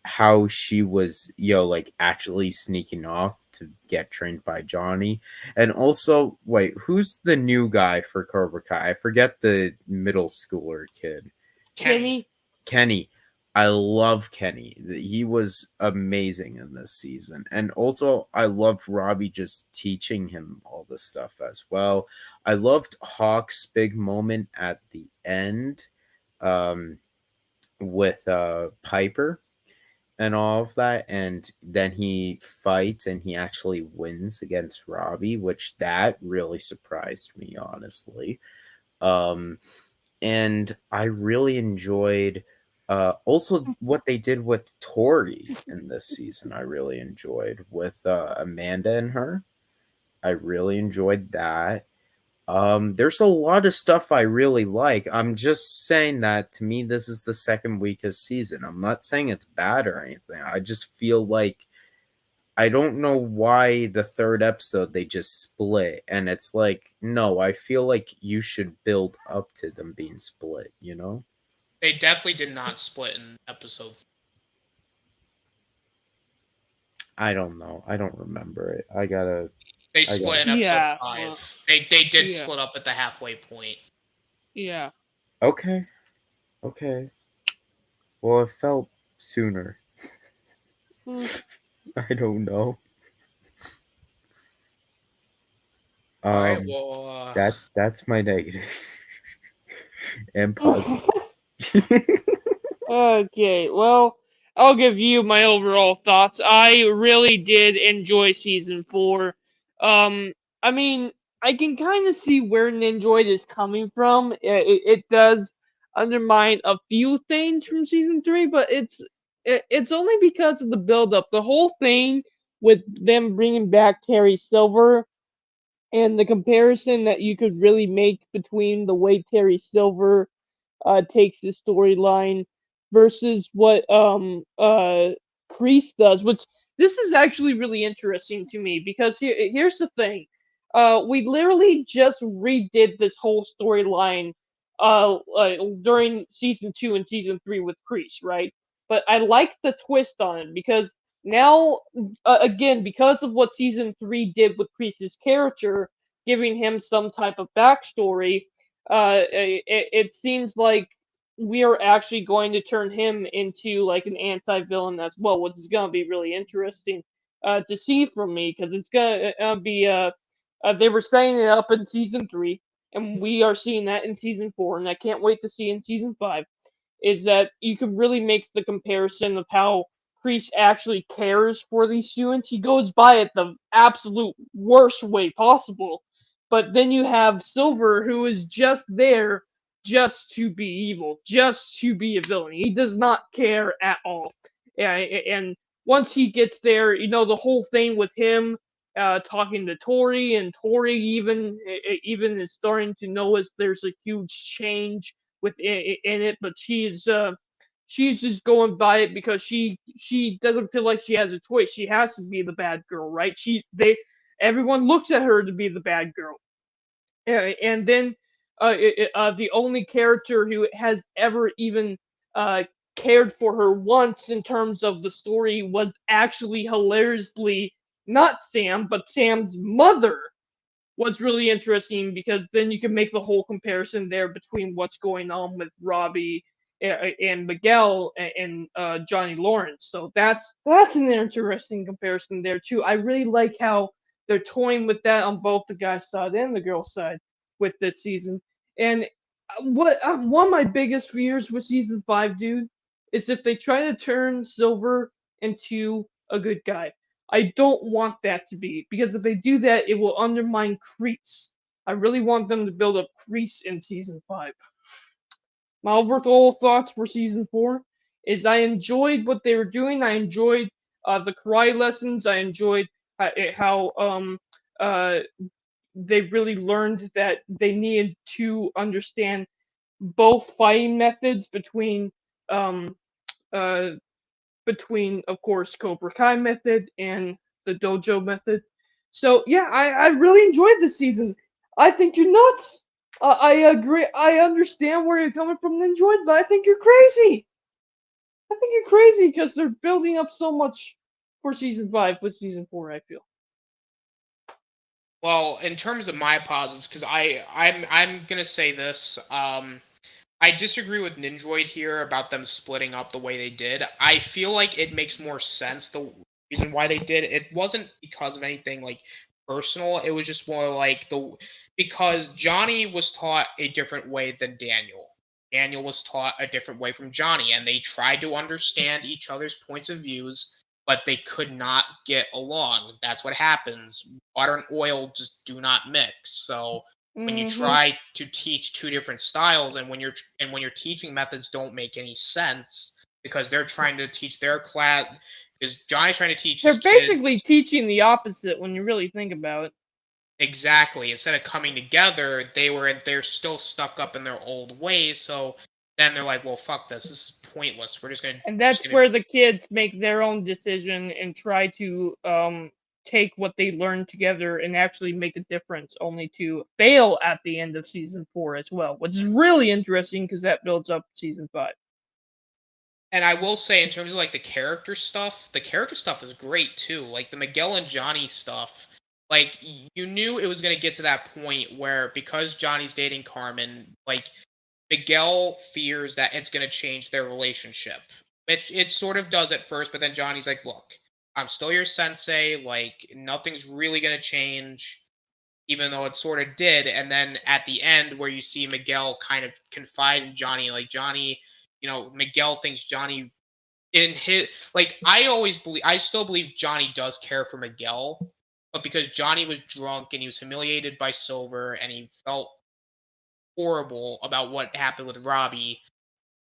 how she was, like actually sneaking off to get trained by Johnny. And also, wait, who's the new guy for Cobra Kai? I forget the middle schooler kid. Kenny. Kenny. Kenny. I love Kenny. He was amazing in this season. And also, I loved Robbie just teaching him all this stuff as well. I loved Hawk's big moment at the end um, with Piper and all of that. And then he fights and he actually wins against Robbie, which that really surprised me, honestly. Um, and I really enjoyed also what they did with Tori in this season. I really enjoyed with Amanda and her. I really enjoyed that. There's a lot of stuff I really like. I'm just saying that to me, this is the second weakest season. I'm not saying it's bad or anything. I just feel like I don't know why the third episode they just split, and it's like, no, I feel like you should build up to them being split, you know? They definitely did not split in episode. I don't know. I don't remember it. They I split gotta. in episode Yeah. 5. They did Yeah. split up at the halfway point. Yeah. Okay. Okay. Well, it felt sooner. Hmm. I don't know. All right. Um, Well, that's my negatives and positives. Okay, well, I'll give you my overall thoughts. I really did enjoy season 4. I mean, I can kind of see where Ninjoid is coming from. It does undermine a few things from season 3, but it's only because of the build up. The whole thing with them bringing back Terry Silver and the comparison that you could really make between the way Terry Silver takes the storyline versus what Kreese does, which this is actually really interesting to me because here's the thing. We literally just redid this whole storyline during season 2 and season 3 with Kreese, right? But I like the twist on it because Now, again, because of what season 3 did with Kreese's character, giving him some type of backstory, it seems like we are actually going to turn him into like an anti-villain as well, which is going to be really interesting to see from me, because it's going to be they were setting it up in season 3, and we are seeing that in season 4, and I can't wait to see in season 5. Is that you can really make the comparison of how Kreese actually cares for these students. He goes by it the absolute worst way possible. But then you have Silver, who is just there just to be evil, just to be a villain. He does not care at all. And once he gets there, the whole thing with him talking to Tori, and Tori even is starting to notice there's a huge change in it, but she's just going by it because she doesn't feel like she has a choice. She has to be the bad girl, right? Everyone looks at her to be the bad girl. And then the only character who has ever even cared for her once in terms of the story was actually hilariously not Sam, but Sam's mother. Was really interesting, because then you can make the whole comparison there between what's going on with Robbie and Miguel and Johnny Lawrence. So that's an interesting comparison there too. I really like how they're toying with that on both the guy's side and the girl's side with this season. And what one of my biggest fears with season 5, dude, is if they try to turn Silver into a good guy. I don't want that to be, because if they do that, it will undermine Kreese. I really want them to build up Kreese in season 5. My overall thoughts for season 4 is I enjoyed what they were doing. I enjoyed the karate lessons. I enjoyed how they really learned that they needed to understand both fighting methods um, uh, between, of course, Cobra Kai method and the dojo method. So yeah, I really enjoyed this season. I think you're nuts. I agree. I understand where you're coming from, Ninjoid, but I think you're crazy. I think you're crazy because they're building up so much for season 5 with season 4. I feel. Well, in terms of my positives, because I'm gonna say this. I disagree with Ninjoid here about them splitting up the way they did. I feel like it makes more sense the reason why they did. It wasn't because of anything like personal. It was just more like because Johnny was taught a different way than Daniel. Daniel was taught a different way from Johnny, and they tried to understand each other's points of views, but they could not get along. That's what happens. Water and oil just do not mix. So when you try to teach two different styles, and when your teaching methods don't make any sense because they're trying to teach their class, because Johnny's trying to teach They're his basically kids, teaching the opposite when you really think about it. exactly, instead of coming together, they're still stuck up in their old ways. So then they're like, well, fuck this is pointless, we're just gonna And that's where the kids make their own decision and try to take what they learn together and actually make a difference, only to fail at the end of season 4 as well, which is really interesting because that builds up season 5. And I will say, in terms of like the character stuff is great too. Like the Miguel and Johnny stuff, like you knew it was gonna get to that point where, because Johnny's dating Carmen, like Miguel fears that it's gonna change their relationship. Which it sort of does at first, but then Johnny's like, look, I'm still your sensei, like nothing's really gonna change, even though it sort of did. And then at the end, where you see Miguel kind of confide in Johnny, like Johnny, Miguel thinks Johnny in his, like, I still believe Johnny does care for Miguel, but because Johnny was drunk and he was humiliated by Silver and he felt horrible about what happened with Robbie,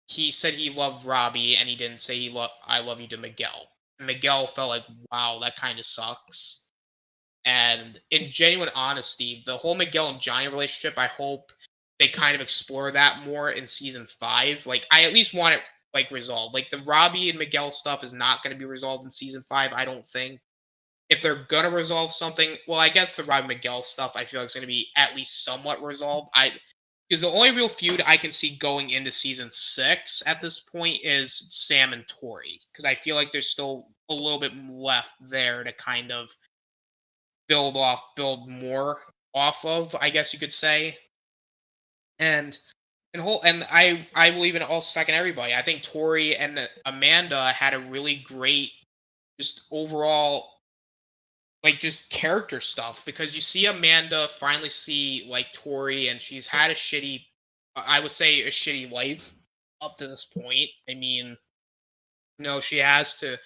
he said he loved Robbie and he didn't say I love you to Miguel. And Miguel felt like, wow, that kind of sucks. And in genuine honesty, the whole Miguel and Johnny relationship, I hope they kind of explore that more in season 5. Like, I at least want it like resolved. Like the Robbie and Miguel stuff is not going to be resolved in season 5, I don't think. If they're gonna resolve something, well, I guess the Robbie Miguel stuff I feel like is going to be at least somewhat resolved. Because the only real feud I can see going into season 6 at this point is Sam and Tori. Because I feel like there's still a little bit left there to kind of build more off of, I guess you could say. And I believe in all second everybody. I think Tori and Amanda had a really great just overall like just character stuff because you see Amanda finally see like Tori and she's had a shitty I would say a shitty life up to this point. I mean, she has to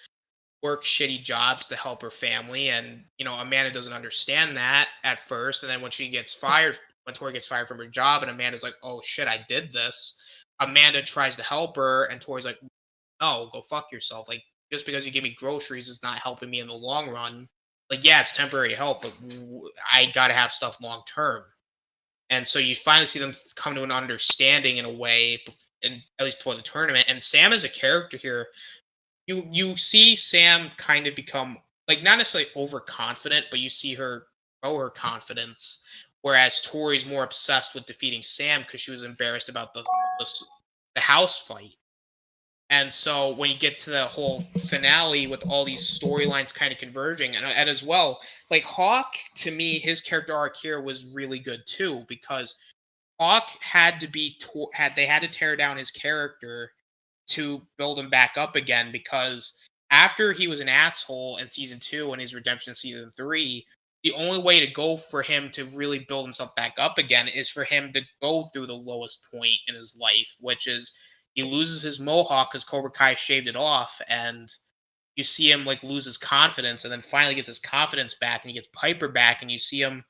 work shitty jobs to help her family and Amanda doesn't understand that at first and then when Tori gets fired from her job and Amanda's like, "Oh shit, I did this." Amanda tries to help her and Tori's like, "No, go fuck yourself. Like just because you give me groceries is not helping me in the long run. Like yeah, it's temporary help, but I got to have stuff long term." And so you finally see them come to an understanding in a way and at least before the tournament. And Sam is a character here, you see Sam kind of become like not necessarily overconfident, but you see her grow her confidence. Whereas Tori's more obsessed with defeating Sam because she was embarrassed about the house fight. And so when you get to the whole finale with all these storylines kind of converging, and as well, like Hawk, to me, his character arc here was really good too because Hawk had to tear down his character to build him back up again because after he was an asshole in season 2 and his redemption in season 3, the only way to go for him to really build himself back up again is for him to go through the lowest point in his life, which is he loses his mohawk because Cobra Kai shaved it off, and you see him like lose his confidence, and then finally gets his confidence back, and he gets Piper back, and you see him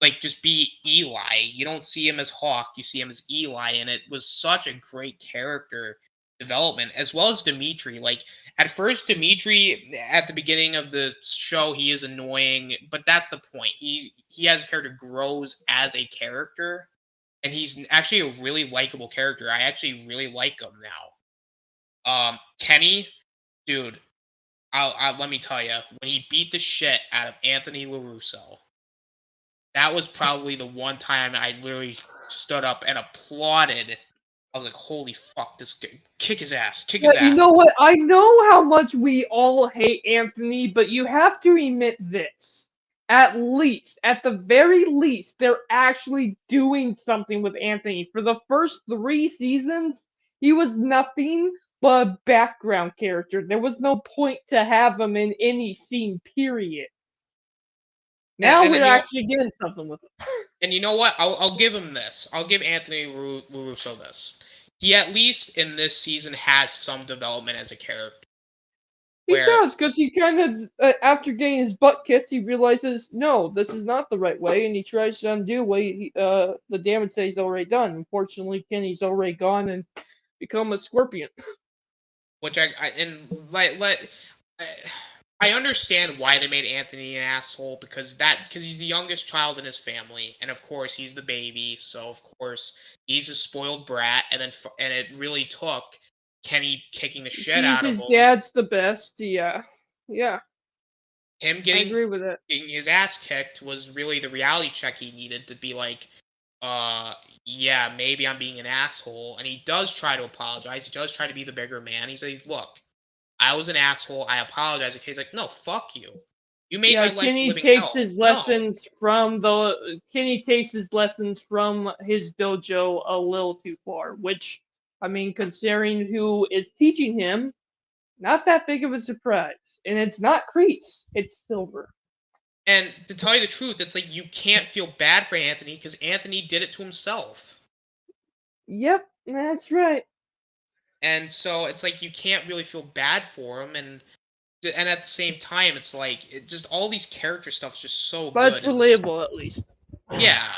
like just be Eli. You don't see him as Hawk, you see him as Eli, and it was such a great character development, as well as Dimitri. Like at first, Dimitri at the beginning of the show, he is annoying, but that's the point. He as a character grows as a character, and he's actually a really likable character. I actually really like him now. Kenny, dude, let me tell you, when he beat the shit out of Anthony LaRusso, that was probably the one time I literally stood up and applauded. I was like, holy fuck, this guy, kick his ass, kick his Yeah, you ass. know what? I know how much we all hate Anthony, but you have to admit this. At the very least, they're actually doing something with Anthony. For the first 3 seasons, he was nothing but a background character. There was no point to have him in any scene, period. Now And then we're actually getting something with him. And you know what? I'll give him this. I'll give Anthony LaRusso this. He at least in this season has some development as a character. He does, because he kind of, after getting his butt kicked, he realizes, no, this is not the right way, and he tries to undo the damage that he's already done. Unfortunately, Kenny's already gone and become a scorpion. Which I understand why they made Anthony an asshole because he's the youngest child in his family, and of course he's the baby, so of course he's a spoiled brat, and it really took Kenny kicking the shit out of him. His dad's the best, yeah. Him I agree with it. getting his ass kicked was really the reality check he needed to be like, yeah, maybe I'm being an asshole. And he does try to apologize. He does try to be the bigger man. He says, look, I was an asshole. I apologize. And he's like, no, fuck you. You made my life Kenny living takes hell. his lessons from Kenny takes his lessons from his dojo a little too far, which, I mean, considering who is teaching him, not that big of a surprise. And it's not Kreese, it's Silver. And to tell you the truth, it's like you can't feel bad for Anthony because Anthony did it to himself. Yep, that's right. And so it's like you can't really feel bad for him, and at the same time, it's like just all these character stuff's just so but good. But it's relatable, at least. Yeah.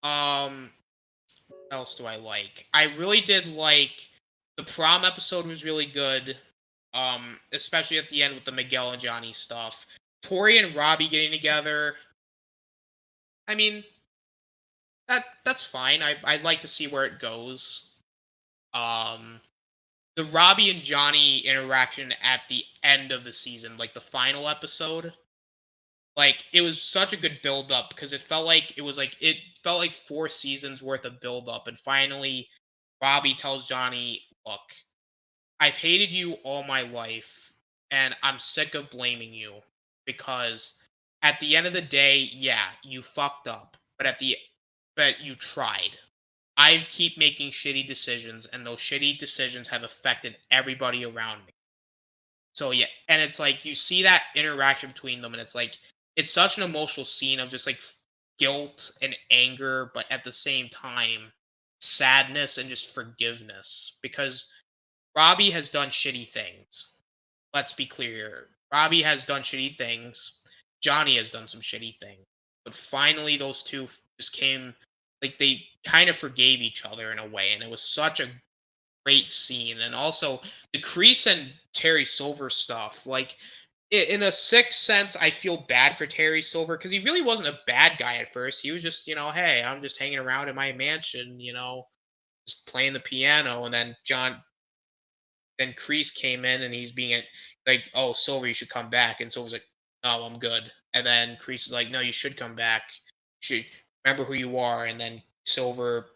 What else do I like? I really did like the prom episode was really good. Especially at the end with the Miguel and Johnny stuff. Tori and Robbie getting together. I mean, that's fine. I'd like to see where it goes. The Robbie and Johnny interaction at the end of the season, like the final episode, like it was such a good build up because it felt like 4 seasons worth of build up, and finally Robbie tells Johnny, look, I've hated you all my life, and I'm sick of blaming you because at the end of the day, yeah, you fucked up, but you tried. I keep making shitty decisions, and those shitty decisions have affected everybody around me. So yeah, and it's like you see that interaction between them, and it's like it's such an emotional scene of just like guilt and anger, but at the same time, sadness and just forgiveness. Because Robbie has done shitty things. Let's be clear here. Robbie has done shitty things. Johnny has done some shitty things. But finally, those two just came, like, they kind of forgave each other in a way. And it was such a great scene. And also, the Kreese and Terry Silver stuff. Like, in a sick sense, I feel bad for Terry Silver because he really wasn't a bad guy at first. He was just, hey, I'm just hanging around in my mansion, just playing the piano. And then Kreese came in and he's being like, "Oh, Silver, you should come back." And Silver's like, "No, I'm good." And then Kreese is like, "No, you should come back. You should remember who you are." And then Silver,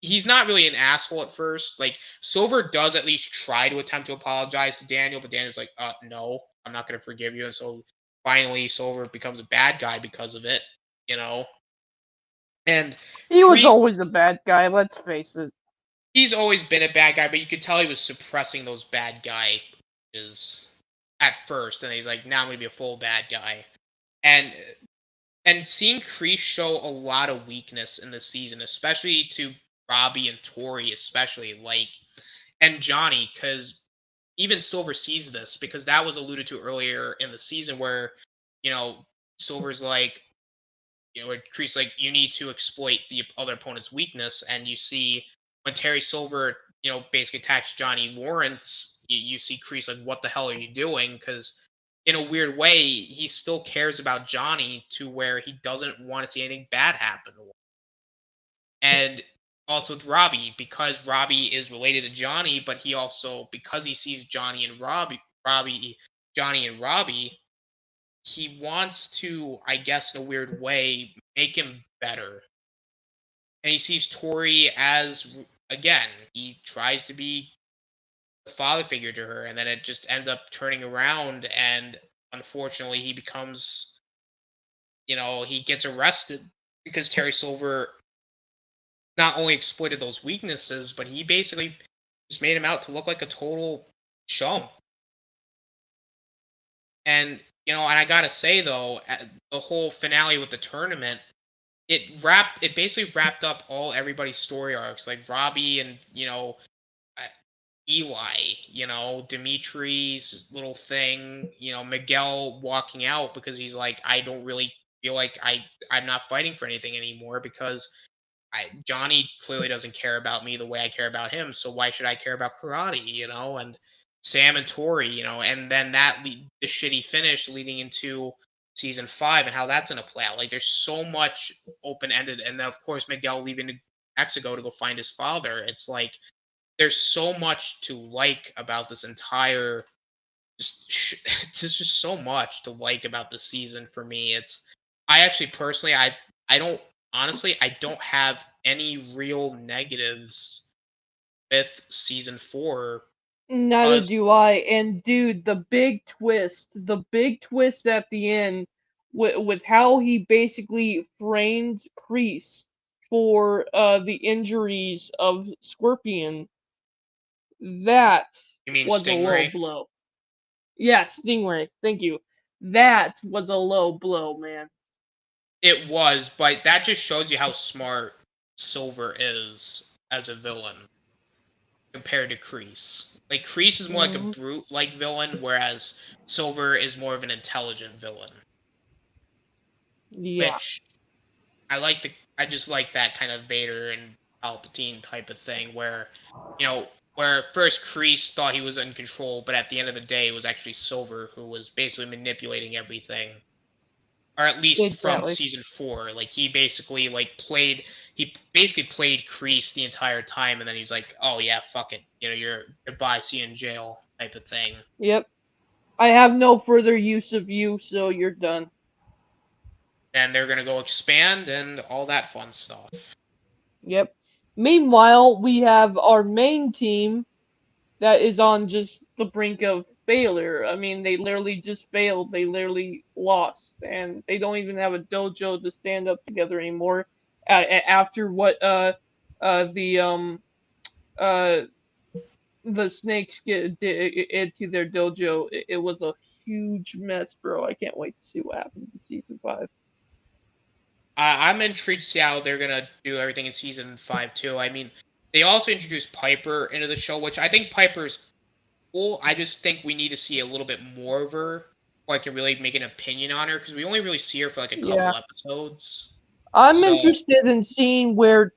he's not really an asshole at first. Like Silver does at least try to attempt to apologize to Daniel, but Daniel's like, no, I'm not going to forgive you." And so finally, Silver becomes a bad guy because of it, And He was Kreese, always a bad guy, let's face it. he's always been a bad guy, but you could tell he was suppressing those bad guy is at first, and he's like, now I'm gonna be a full bad guy. And seeing Kreese show a lot of weakness in this season, especially to Robbie and Tori, especially and Johnny, because even Silver sees this because that was alluded to earlier in the season where, Silver's like, Kreese like, you need to exploit the other opponent's weakness, and you see when Terry Silver, basically attacks Johnny Lawrence, you see Kreese like, what the hell are you doing? Because in a weird way, he still cares about Johnny to where he doesn't want to see anything bad happen to him. And also with Robbie, because Robbie is related to Johnny, but he also, because he sees Johnny and Robbie, he wants to, I guess, in a weird way, make him better. And he sees Tori as, again, he tries to be the father figure to her, and then it just ends up turning around, and unfortunately he becomes, he gets arrested because Terry Silver not only exploited those weaknesses, but he basically just made him out to look like a total chump. And, and I gotta say though, the whole finale with the tournament, it basically wrapped up everybody's story arcs, like Robbie and, Eli, Dimitri's little thing, Miguel walking out because he's like, I don't really feel like I'm not fighting for anything anymore because Johnny clearly doesn't care about me the way I care about him, so why should I care about karate, and Sam and Tori, and then the shitty finish leading into season 5 and how that's gonna play out. Like there's so much open-ended, and then of course Miguel leaving to Mexico to go find his father. It's like there's so much to like about this entire just so much to like about the season for me. I actually personally I don't honestly I don't have any real negatives with season 4. Neither do I. And dude, the big twist at the end with how he basically framed Kreese for the injuries of Scorpion, that You mean was Stingray? a low blow. Yeah, Stingray. Thank you. That was a low blow, man. It was, but that just shows you how smart Silver is as a villain compared to Kreese. Like Kreese is more like a brute-like villain, whereas Silver is more of an intelligent villain. Yeah. Which I just like that kind of Vader and Palpatine type of thing, where where first Kreese thought he was in control, but at the end of the day, it was actually Silver who was basically manipulating everything. Or at least from season 4, like he basically played Kreese the entire time, and then he's like, "Oh yeah, fuck it, you're goodbye, see you in jail," type of thing. Yep. I have no further use of you, so you're done. And they're gonna go expand and all that fun stuff. Yep. Meanwhile, we have our main team that is on just the brink of failure. I mean, they literally just failed. They literally lost, and they don't even have a dojo to stand up together anymore. After what the uh the snakes did to their dojo, it was a huge mess, bro. I can't wait to see what happens in season 5. I'm intrigued to see how they're gonna do everything in season 5 too. I mean, they also introduced Piper into the show, which I think Piper's cool. I just think we need to see a little bit more of her, so I can really make an opinion on her, because we only really see her for like a Yeah, couple episodes. I'm So interested in seeing where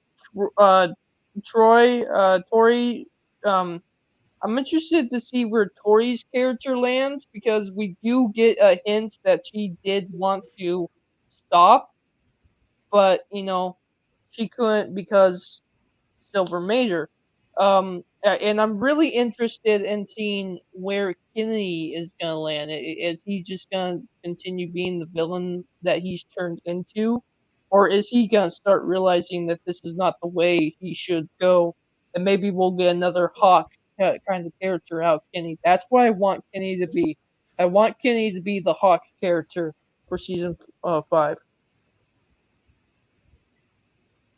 Tori, um, I'm interested to see where Tori's character lands because we do get a hint that she did want to stop, but she couldn't because Silver Major. And I'm really interested in seeing where Kennedy is gonna land. Is he just gonna continue being the villain that he's turned into, or is he gonna start realizing that this is not the way he should go, and maybe we'll get another Hawk kind of character out of Kenny. That's what I want Kenny to be. I want Kenny to be the Hawk character for season 5.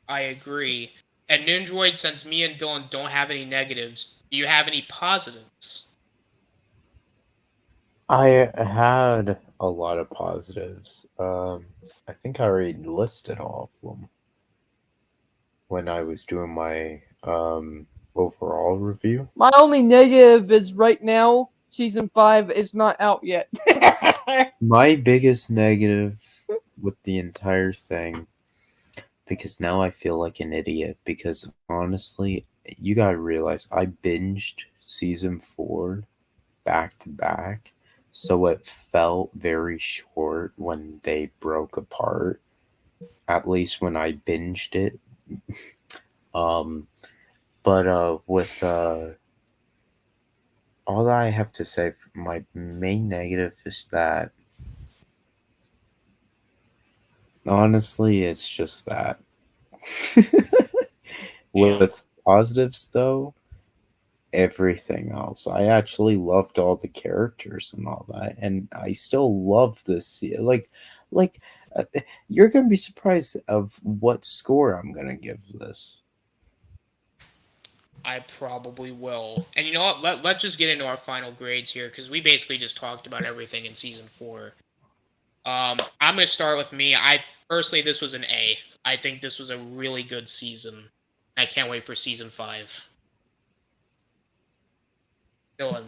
I agree. And Nindroid, since me and Dylan don't have any negatives, do you have any positives? I had a lot of positives. I think I already listed all of them when I was doing my overall review. My only negative is right now season 5 is not out yet. My biggest negative with the entire thing, because now I feel like an idiot, because honestly, you gotta realize I binged season 4 back to back, so it felt very short when they broke apart, at least when I binged it. But with all that I have to say, my main negative is that honestly, it's just that. With positives, though, everything else. I actually loved all the characters and all that, and I still love this. Like, you're gonna be surprised of what score I'm gonna give this. I probably will. And you know what? Let's just get into our final grades here, because we basically just talked about everything in season 4. I'm gonna start with me. I personally, this was an A. I think this was a really good season. I can't wait for season 5. Dylan.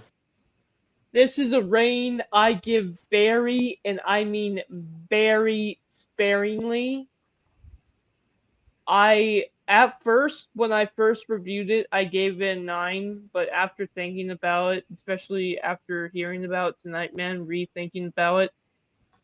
This is a rain I give very, and I mean very sparingly. At first, when I first reviewed it, I gave it a 9, but after thinking about it, especially after hearing about Tonight Man, rethinking about it,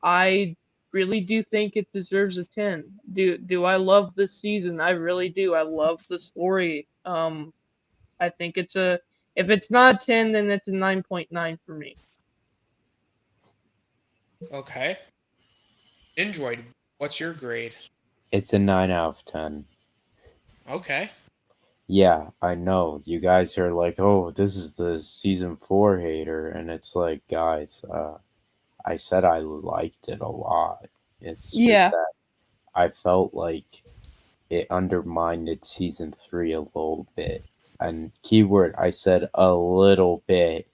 I really do think it deserves a 10. Do I love this season? I really do. I love the story. I think if it's not a 10, then it's a 9.9 for me. Okay. Android, what's your grade? It's a 9 out of 10. Okay. Yeah, I know. You guys are like, oh, this is the season 4 hater. And it's like, guys, I said I liked it a lot. It's just that I felt like it undermined season 3 a little bit. And keyword, I said a little bit.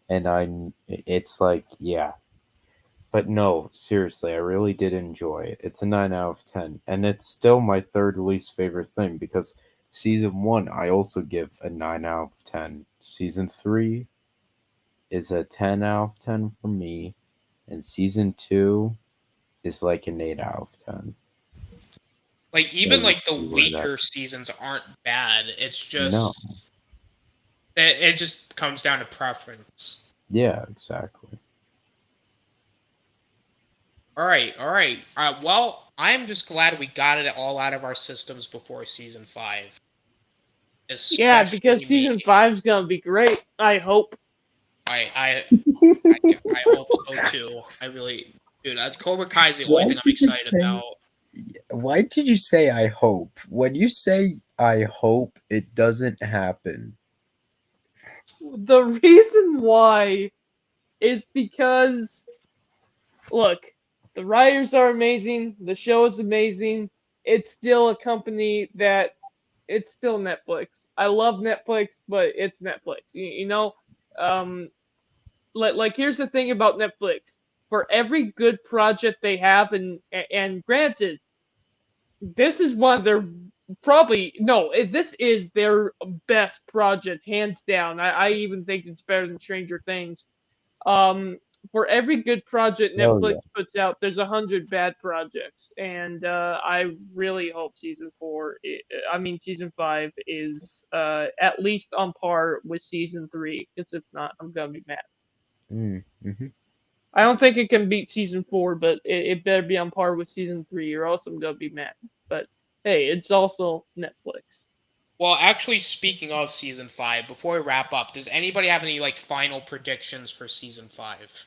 And it's like, yeah. But no, seriously, I really did enjoy it. It's a 9 out of 10. And it's still my third least favorite thing because season 1, I also give a 9 out of 10. Season 3 is a 10 out of 10 for me. And season 2 is like an 8 out of 10. Like, even like the weaker seasons aren't bad. It's just it just comes down to preference. Yeah, exactly. All right. Well, I'm just glad we got it all out of our systems before season 5. Yeah, because season 5 is gonna be great. I hope. I hope so too. I really, dude. Cobra Kai is the only thing I'm excited about. Why did you say I hope? When you say I hope, it doesn't happen. The reason why is because, look, the writers are amazing, the show is amazing. It's still a company that it's still Netflix. I love Netflix, but it's Netflix. You know, um, like here's the thing about Netflix. For every good project they have, and granted, this is one of their probably no, this is their best project, hands down. I even think it's better than Stranger Things. Um, for every good project Oh Netflix yeah. puts out, there's 100 bad projects, and I really hope season 5 is at least on par with season 3. Because if not, I'm gonna be mad. Mm-hmm. I don't think it can beat season 4, but it better be on par with season 3, or else I'm gonna be mad. But hey, it's also Netflix. Well, actually, speaking of season 5, before we wrap up, does anybody have any like final predictions for season 5?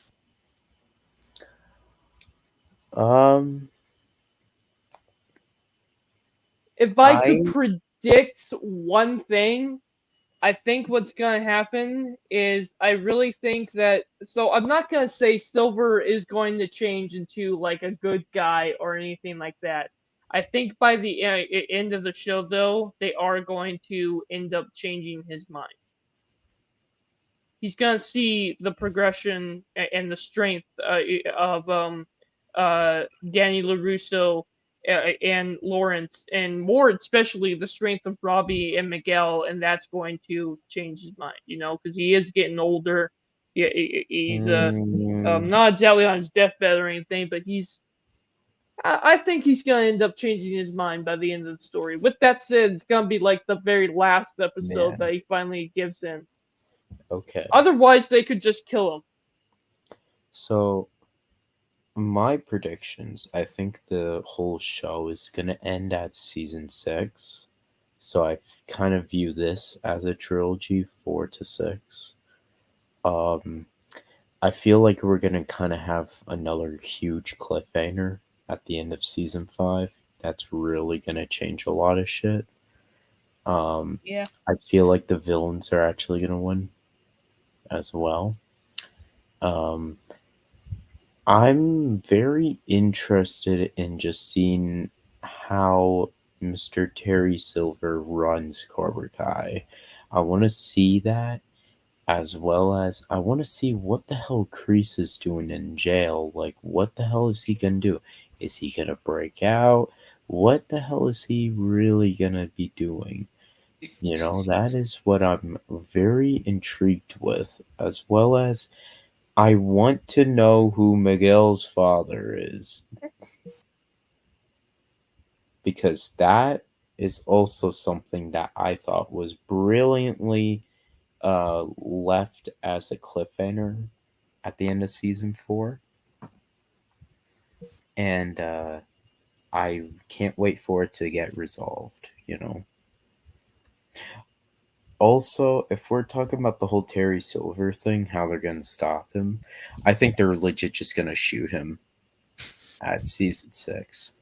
Um, If I could I predict one thing, I think what's gonna happen is I really think that, so I'm not gonna say Silver is going to change into like a good guy or anything like that. I think by the end of the show, though, they are going to end up changing his mind. He's gonna see the progression and the strength of Danny Larusso and Lawrence, and more especially the strength of Robbie and Miguel, and that's going to change his mind. You know, because he is getting older. He's mm, not exactly on his deathbed or anything, but he's. I think he's gonna end up changing his mind by the end of the story. With that said, it's gonna be like the very last episode man. that he finally gives in. Okay. Otherwise, they could just kill him. So my predictions, I think the whole show is gonna end at season 6. So I kind of view this as a trilogy, 4 to 6. Um, I feel like we're gonna kind of have another huge cliffhanger at the end of season 5. That's really gonna change a lot of shit. Yeah. I feel like the villains are actually gonna win as well. Um, I'm very interested in just seeing how Mr. Terry Silver runs Cobra Kai. I want to see that, as well as I want to see what the hell Kreese is doing in jail. Like, what the hell is he gonna do? Is he gonna break out? What the hell is he really gonna be doing? You know, that is what I'm very intrigued with, as well as I want to know who Miguel's father is, because that is also something that I thought was brilliantly left as a cliffhanger at the end of season 4. And I can't wait for it to get resolved, you know. Also, if we're talking about the whole Terry Silver thing, how they're going to stop him, I think they're legit just going to shoot him at season 6.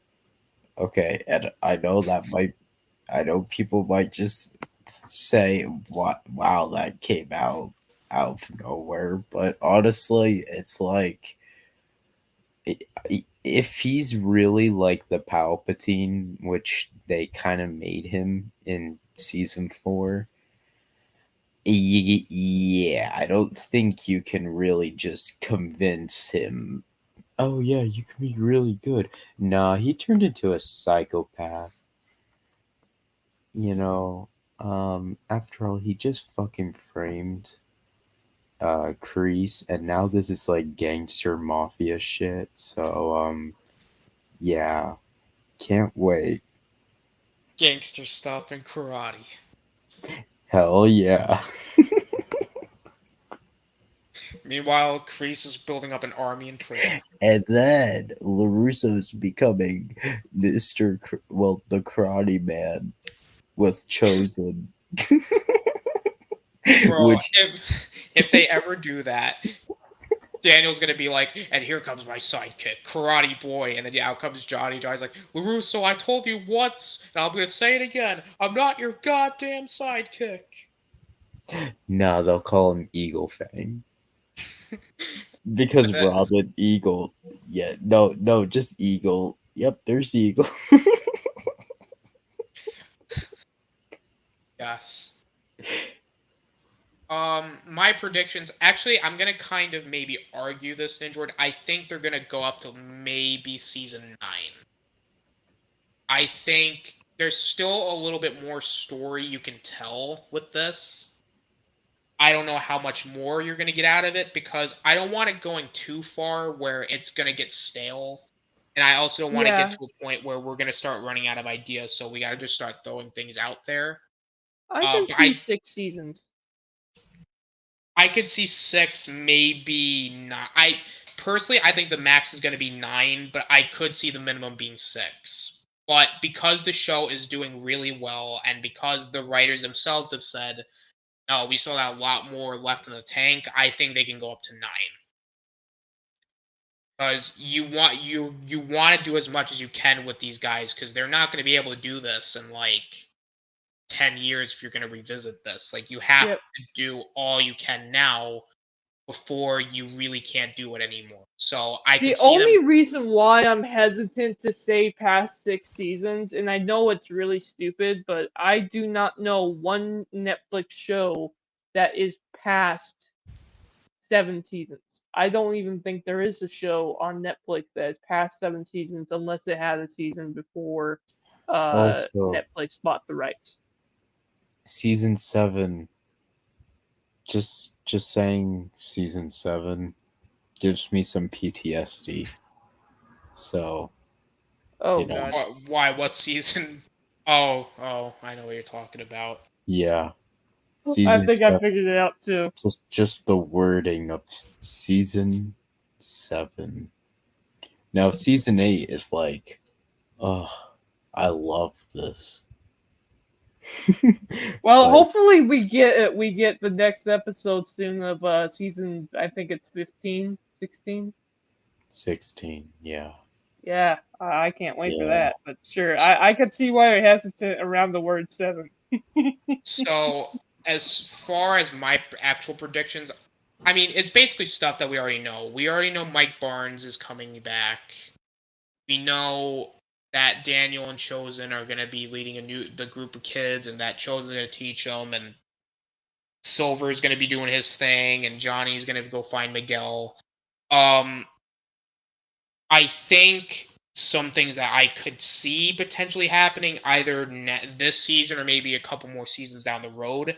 Okay, and I know people might just say, "What? Wow, that came out of nowhere." But honestly, it's like if he's really like the Palpatine, which they kind of made him in season 4, yeah, I don't think you can really just convince him. Oh yeah, you can be really good. Nah, he turned into a psychopath. You know, after all, he just fucking framed Kreese, and now this is like gangster mafia shit. So yeah, can't wait. Gangster stuff and karate. Hell yeah. Meanwhile, Kreese is building up an army in prison. And then LaRusso's becoming the karate man with Chosen. Bro, Which if they ever do that, Daniel's gonna be like, and here comes my sidekick, Karate Boy, and then out comes Johnny. Johnny's like, LaRusso, I told you once, and I'm gonna say it again. I'm not your goddamn sidekick. No, they'll call him Eagle Fang. Because But Robin Eagle. Yeah, no, just Eagle. Yep, there's Eagle. yes. My predictions. Actually, I'm gonna kind of maybe argue this, Ninjord. I think they're gonna go up to maybe season 9. I think there's still a little bit more story you can tell with this. I don't know how much more you're going to get out of it because I don't want it going too far where it's going to get stale. And I also don't want to Yeah. get to a point where we're going to start running out of ideas. So we got to just start throwing things out there. I can But see 6 seasons. I could see 6, maybe not. Personally, I think the max is going to be 9, but I could see the minimum being 6. But because the show is doing really well, and because the writers themselves have said, no, we still got a lot more left in the tank, I think they can go up to 9. Because you want to do as much as you can with these guys, because they're not going to be able to do this in like 10 years if you're going to revisit this. Like, you have Yep. to do all you can now before you really can't do it anymore. So I can The see only them. reason why I'm hesitant to say past 6 seasons, and I know it's really stupid, but I do not know one Netflix show that is past 7 seasons. I don't even think there is a show on Netflix that is past 7 seasons unless it had a season before Also, Netflix bought the rights. season 7. Just saying season 7 gives me some PTSD. So, Oh you know, god. Why? What season? Oh, I know what you're talking about. yeah. I Season think I 7. figured it out too. Just the wording of season 7. Now season 8 is like, oh, I love this. Well, But hopefully we get the next episode soon of season, I think it's 15, 16. 16, yeah. Yeah, I can't wait for Yeah. that. But sure, I could see why you're hesitant around the word 7. So, as far as my actual predictions, I mean, it's basically stuff that we already know. We already know Mike Barnes is coming back. We know that Daniel and Chosen are going to be leading the group of kids, and that Chosen's going to teach them, and Silver's going to be doing his thing, and Johnny's going to go find Miguel. I think some things that I could see potentially happening either this season or maybe a couple more seasons down the road.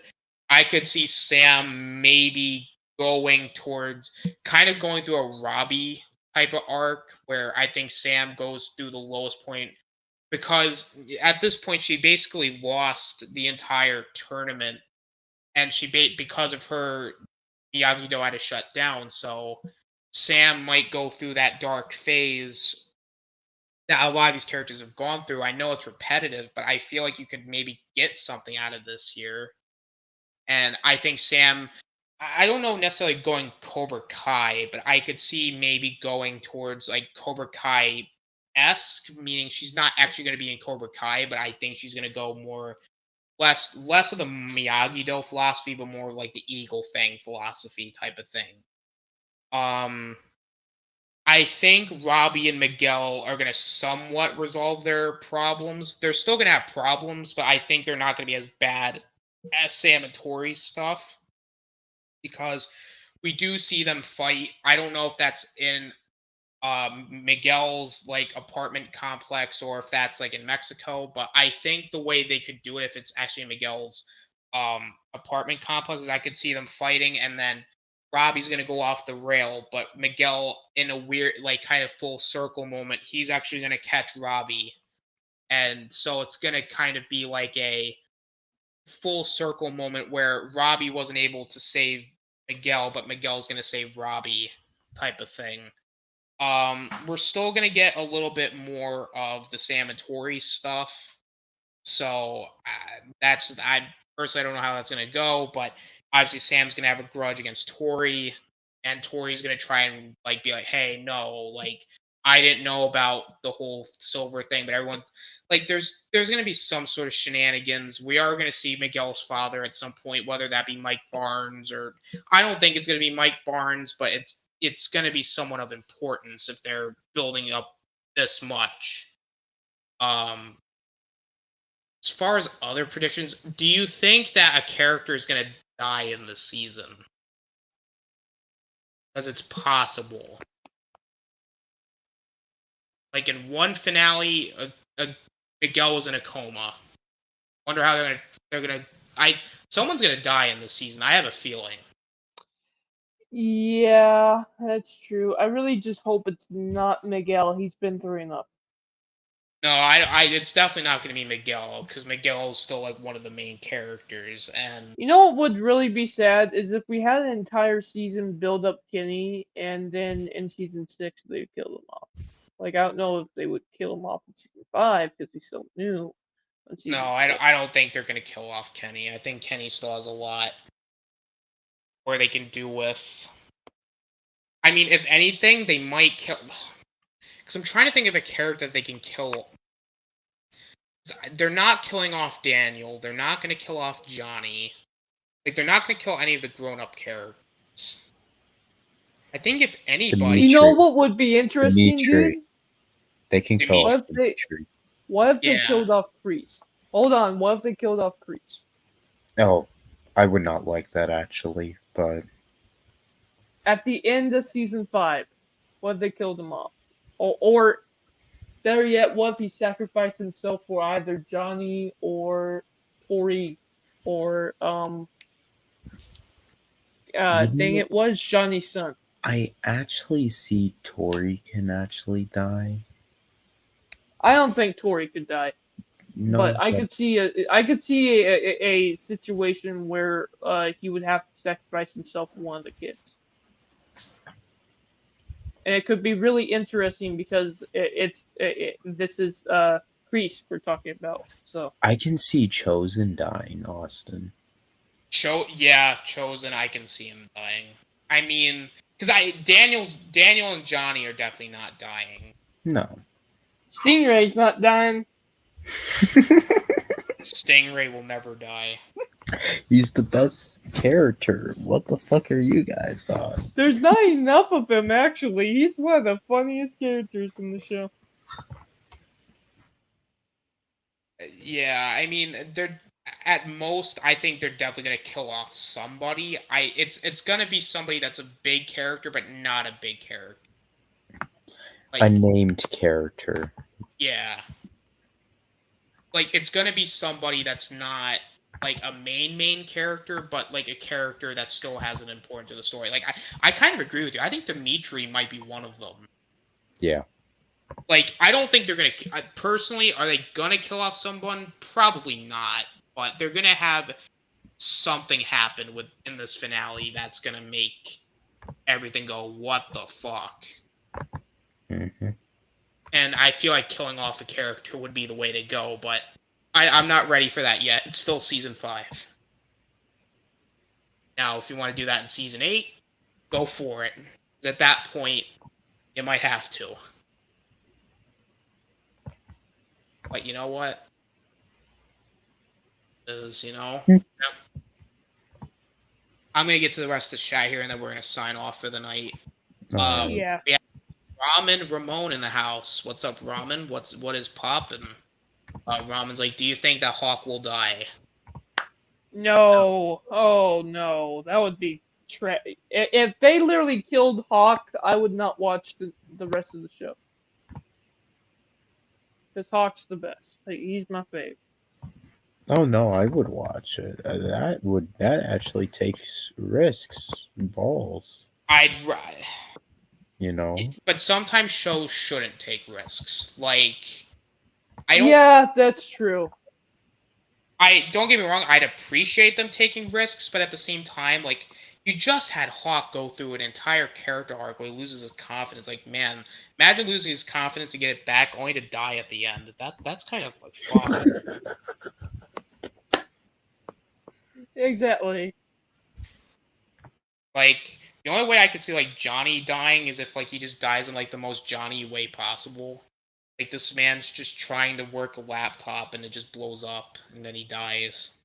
I could see Sam maybe going towards kind of going through a Robbie type of arc where I think Sam goes through the lowest point because at this point she basically lost the entire tournament and because of her Miyagi-Do had to shut down, so Sam might go through that dark phase that a lot of these characters have gone through. I know it's repetitive, but I feel like you could maybe get something out of this here. And I think Sam, I don't know necessarily going Cobra Kai, but I could see maybe going towards like Cobra Kai esque, meaning she's not actually going to be in Cobra Kai, but I think she's going to go more less of the Miyagi-Do philosophy, but more like the Eagle Fang philosophy type of thing. I think Robbie and Miguel are going to somewhat resolve their problems. They're still going to have problems, but I think they're not going to be as bad as Sam and Tori's stuff because we do see them fight. I don't know if that's in Miguel's like apartment complex or if that's like in Mexico, but I think the way they could do it if it's actually in Miguel's apartment complex is I could see them fighting and then Robbie's gonna go off the rail, but Miguel in a weird like kind of full circle moment, he's actually gonna catch Robbie. And so it's gonna kind of be like a full circle moment where Robbie wasn't able to save Miguel, but Miguel's gonna save Robbie type of thing. We're still gonna get a little bit more of the Sam and Tori stuff. So I personally I don't know how that's gonna go, but obviously Sam's gonna have a grudge against Tori, and Tori's gonna try and like be like, hey, no, like I didn't know about the whole silver thing, but everyone's like, there's gonna be some sort of shenanigans. We are gonna see Miguel's father at some point, whether that be Mike Barnes or I don't think it's gonna be Mike Barnes, but it's gonna be someone of importance if they're building up this much. As far as other predictions, do you think that a character is gonna die in the season? Because it's possible. Like in one finale, Miguel was in a coma. Wonder how someone's gonna die in this season. I have a feeling. Yeah, that's true. I really just hope it's not Miguel. He's been through enough. No, it's definitely not gonna be Miguel because Miguel is still like one of the main characters, and You know what would really be sad is if we had an entire season build up Kenny, and then in season 6 they kill him off. Like I don't know if they would kill him off in season 5 because he's so new. no, I don't think they're gonna kill off Kenny. I think Kenny still has a lot where they can do with. I mean, if anything, they might kill. Because I'm trying to think of a character that they can kill. They're not killing off Daniel. They're not going to kill off Johnny. Like, they're not going to kill any of the grown-up characters. I think if anybody... You know what would be interesting, dude? They can kill What off if they, Dimitri. what if they killed off Kreese? Hold on, what if they killed off Kreese? Oh, I would not like that, actually, but... At the end of season 5, what if they killed him off? Or better yet, what if he sacrificed himself for either Johnny or Tori or dang it was Johnny's son. I actually see Tori can actually die. I don't think Tori could die. No, but I could see a situation where he would have to sacrifice himself for one of the kids. And it could be really interesting because this is Kreese we're talking about. So I can see Chosen dying, Austin. Chosen, I can see him dying. I mean, because Daniel and Johnny are definitely not dying. No. Stingray's not dying. Stingray will never die. He's the best character. What the fuck are you guys on? There's not enough of him, actually. He's one of the funniest characters in the show. Yeah, I mean, they're at most. I think they're definitely gonna kill off somebody. It's gonna be somebody that's a big character, but not a big character. Like, a named character. Yeah. Like, it's gonna be somebody that's not like a main character, but like a character that still has an importance to the story. Like, I kind of agree with you. I think Dimitri might be one of them. Yeah. Like, I don't think they're gonna. Personally, are they gonna kill off someone? Probably not. But they're gonna have something happen in this finale that's gonna make everything go, what the fuck? Mm-hmm. And I feel like killing off a character would be the way to go, but I'm not ready for that yet. It's still season 5. Now, if you want to do that in season 8, go for it. 'Cause at that point, you might have to. But you know what? Is I'm gonna get to the rest of the chat here, and then we're gonna sign off for the night. Yeah. We have Ramen Ramon in the house. What's up, Ramen? What is poppin'? Ramen's like, do you think that Hawk will die? No. Oh no, that would be if they literally killed Hawk, I would not watch the rest of the show. Because Hawk's the best. Like, he's my fave. Oh no, I would watch it. That actually takes risks, balls. You know. But sometimes shows shouldn't take risks. Like, Yeah, that's true. Don't get me wrong, I'd appreciate them taking risks, but at the same time, like, you just had Hawk go through an entire character arc where he loses his confidence. Like, man, imagine losing his confidence to get it back only to die at the end. That's kind of like fuck. Exactly. Like, The only way I could see like Johnny dying is if like he just dies in like the most Johnny way possible. Like this man's just trying to work a laptop and it just blows up and then he dies.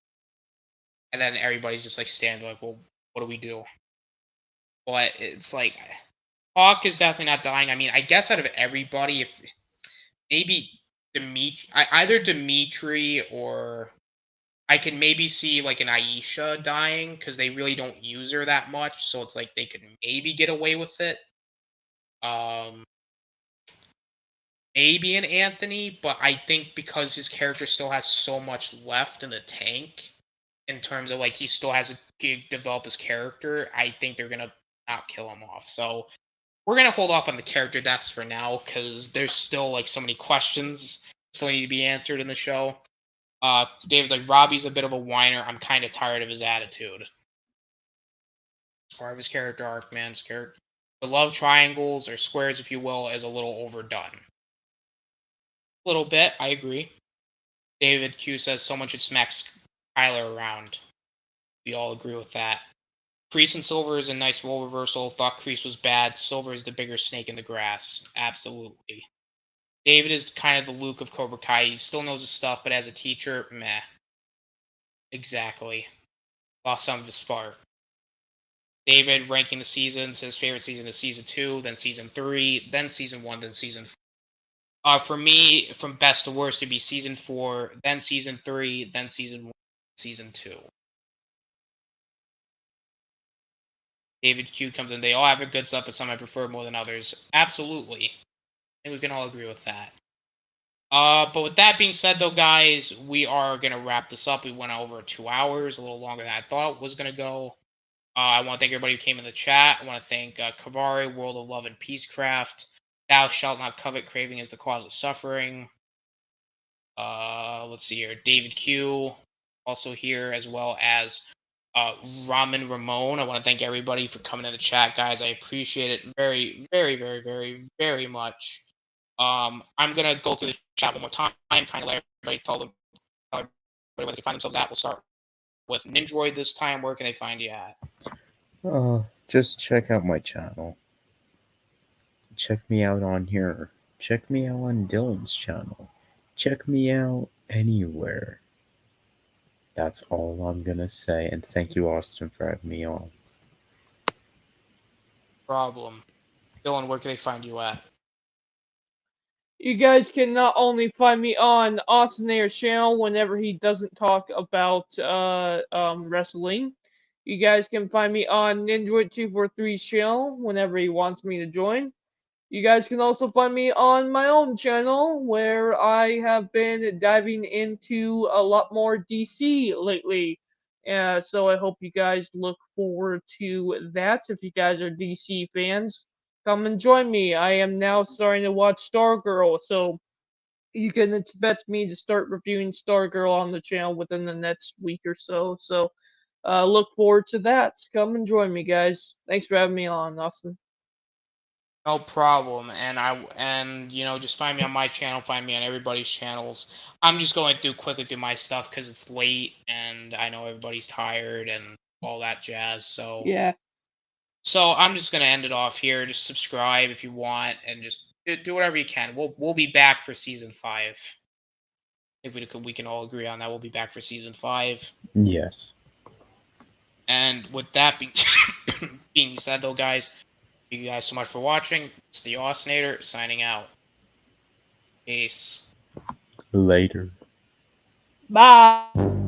And then everybody's just like standing like, well, what do we do? But it's like Hawk is definitely not dying. I mean, I guess out of everybody, if maybe either Dimitri or I can maybe see like an Aisha dying because they really don't use her that much, so it's like they could maybe get away with it. Maybe an Anthony, but I think because his character still has so much left in the tank, in terms of like he still has to develop his character, I think they're gonna not kill him off. So we're gonna hold off on the character deaths for now because there's still like so many questions still need to be answered in the show. David's like, Robbie's a bit of a whiner. I'm kind of tired of his attitude. As far as his character arc, man, scared. The love triangles or squares, if you will, is a little overdone. A little bit, I agree. David Q says someone should smack Kyler around. We all agree with that. Kreese and Silver is a nice role reversal. Thought Kreese was bad. Silver is the bigger snake in the grass. Absolutely. David is kind of the Luke of Cobra Kai. He still knows his stuff, but as a teacher, meh. Exactly. Lost some of his spark. David ranking the seasons. His favorite season is season 2, then season 3, then season 1, then season 4. For me, from best to worst, it'd be season 4, then season 3, then season 1, season 2. David Q comes in. They all have their good stuff, but some I prefer more than others. Absolutely. I think we can all agree with that. But with that being said, though, guys, we are going to wrap this up. We went over 2 hours, a little longer than I thought it was going to go. I want to thank everybody who came in the chat. I want to thank Kavari, World of Love and Peacecraft. Thou shalt not covet, craving is the cause of suffering. Let's see here. David Q, also here, as well as Ramen Ramon. I want to thank everybody for coming in the chat, guys. I appreciate it very, very, very, very, very much. I'm gonna go through the chat one more time, kind of let everybody tell everybody where they find themselves at. We'll start with Nindroid this time. Where can they find you at? Just check out my channel. Check me out on here. Check me out on Dylan's channel. Check me out anywhere. That's all I'm gonna say, and thank you, Austin, for having me on. Problem. Dylan, where can they find you at? You guys can not only find me on Austin Ayer's channel whenever he doesn't talk about wrestling. You guys can find me on Ninja243's channel whenever he wants me to join. You guys can also find me on my own channel where I have been diving into a lot more DC lately. So I hope you guys look forward to that. If you guys are DC fans, come and join me. I am now starting to watch Stargirl, so you can expect me to start reviewing Stargirl on the channel within the next week or so. So look forward to that. Come and join me, guys. Thanks for having me on, Austin. No problem. And you know, just find me on my channel, find me on everybody's channels. I'm just going quickly through my stuff because it's late and I know everybody's tired and all that jazz. So Yeah. So I'm just gonna end it off here. Just subscribe if you want, and just do whatever you can. We'll be back for season 5. If we can all agree on that, we'll be back for season 5. Yes. And with that being said, though, guys, thank you guys so much for watching. It's the Austinator signing out. Peace. Later. Bye.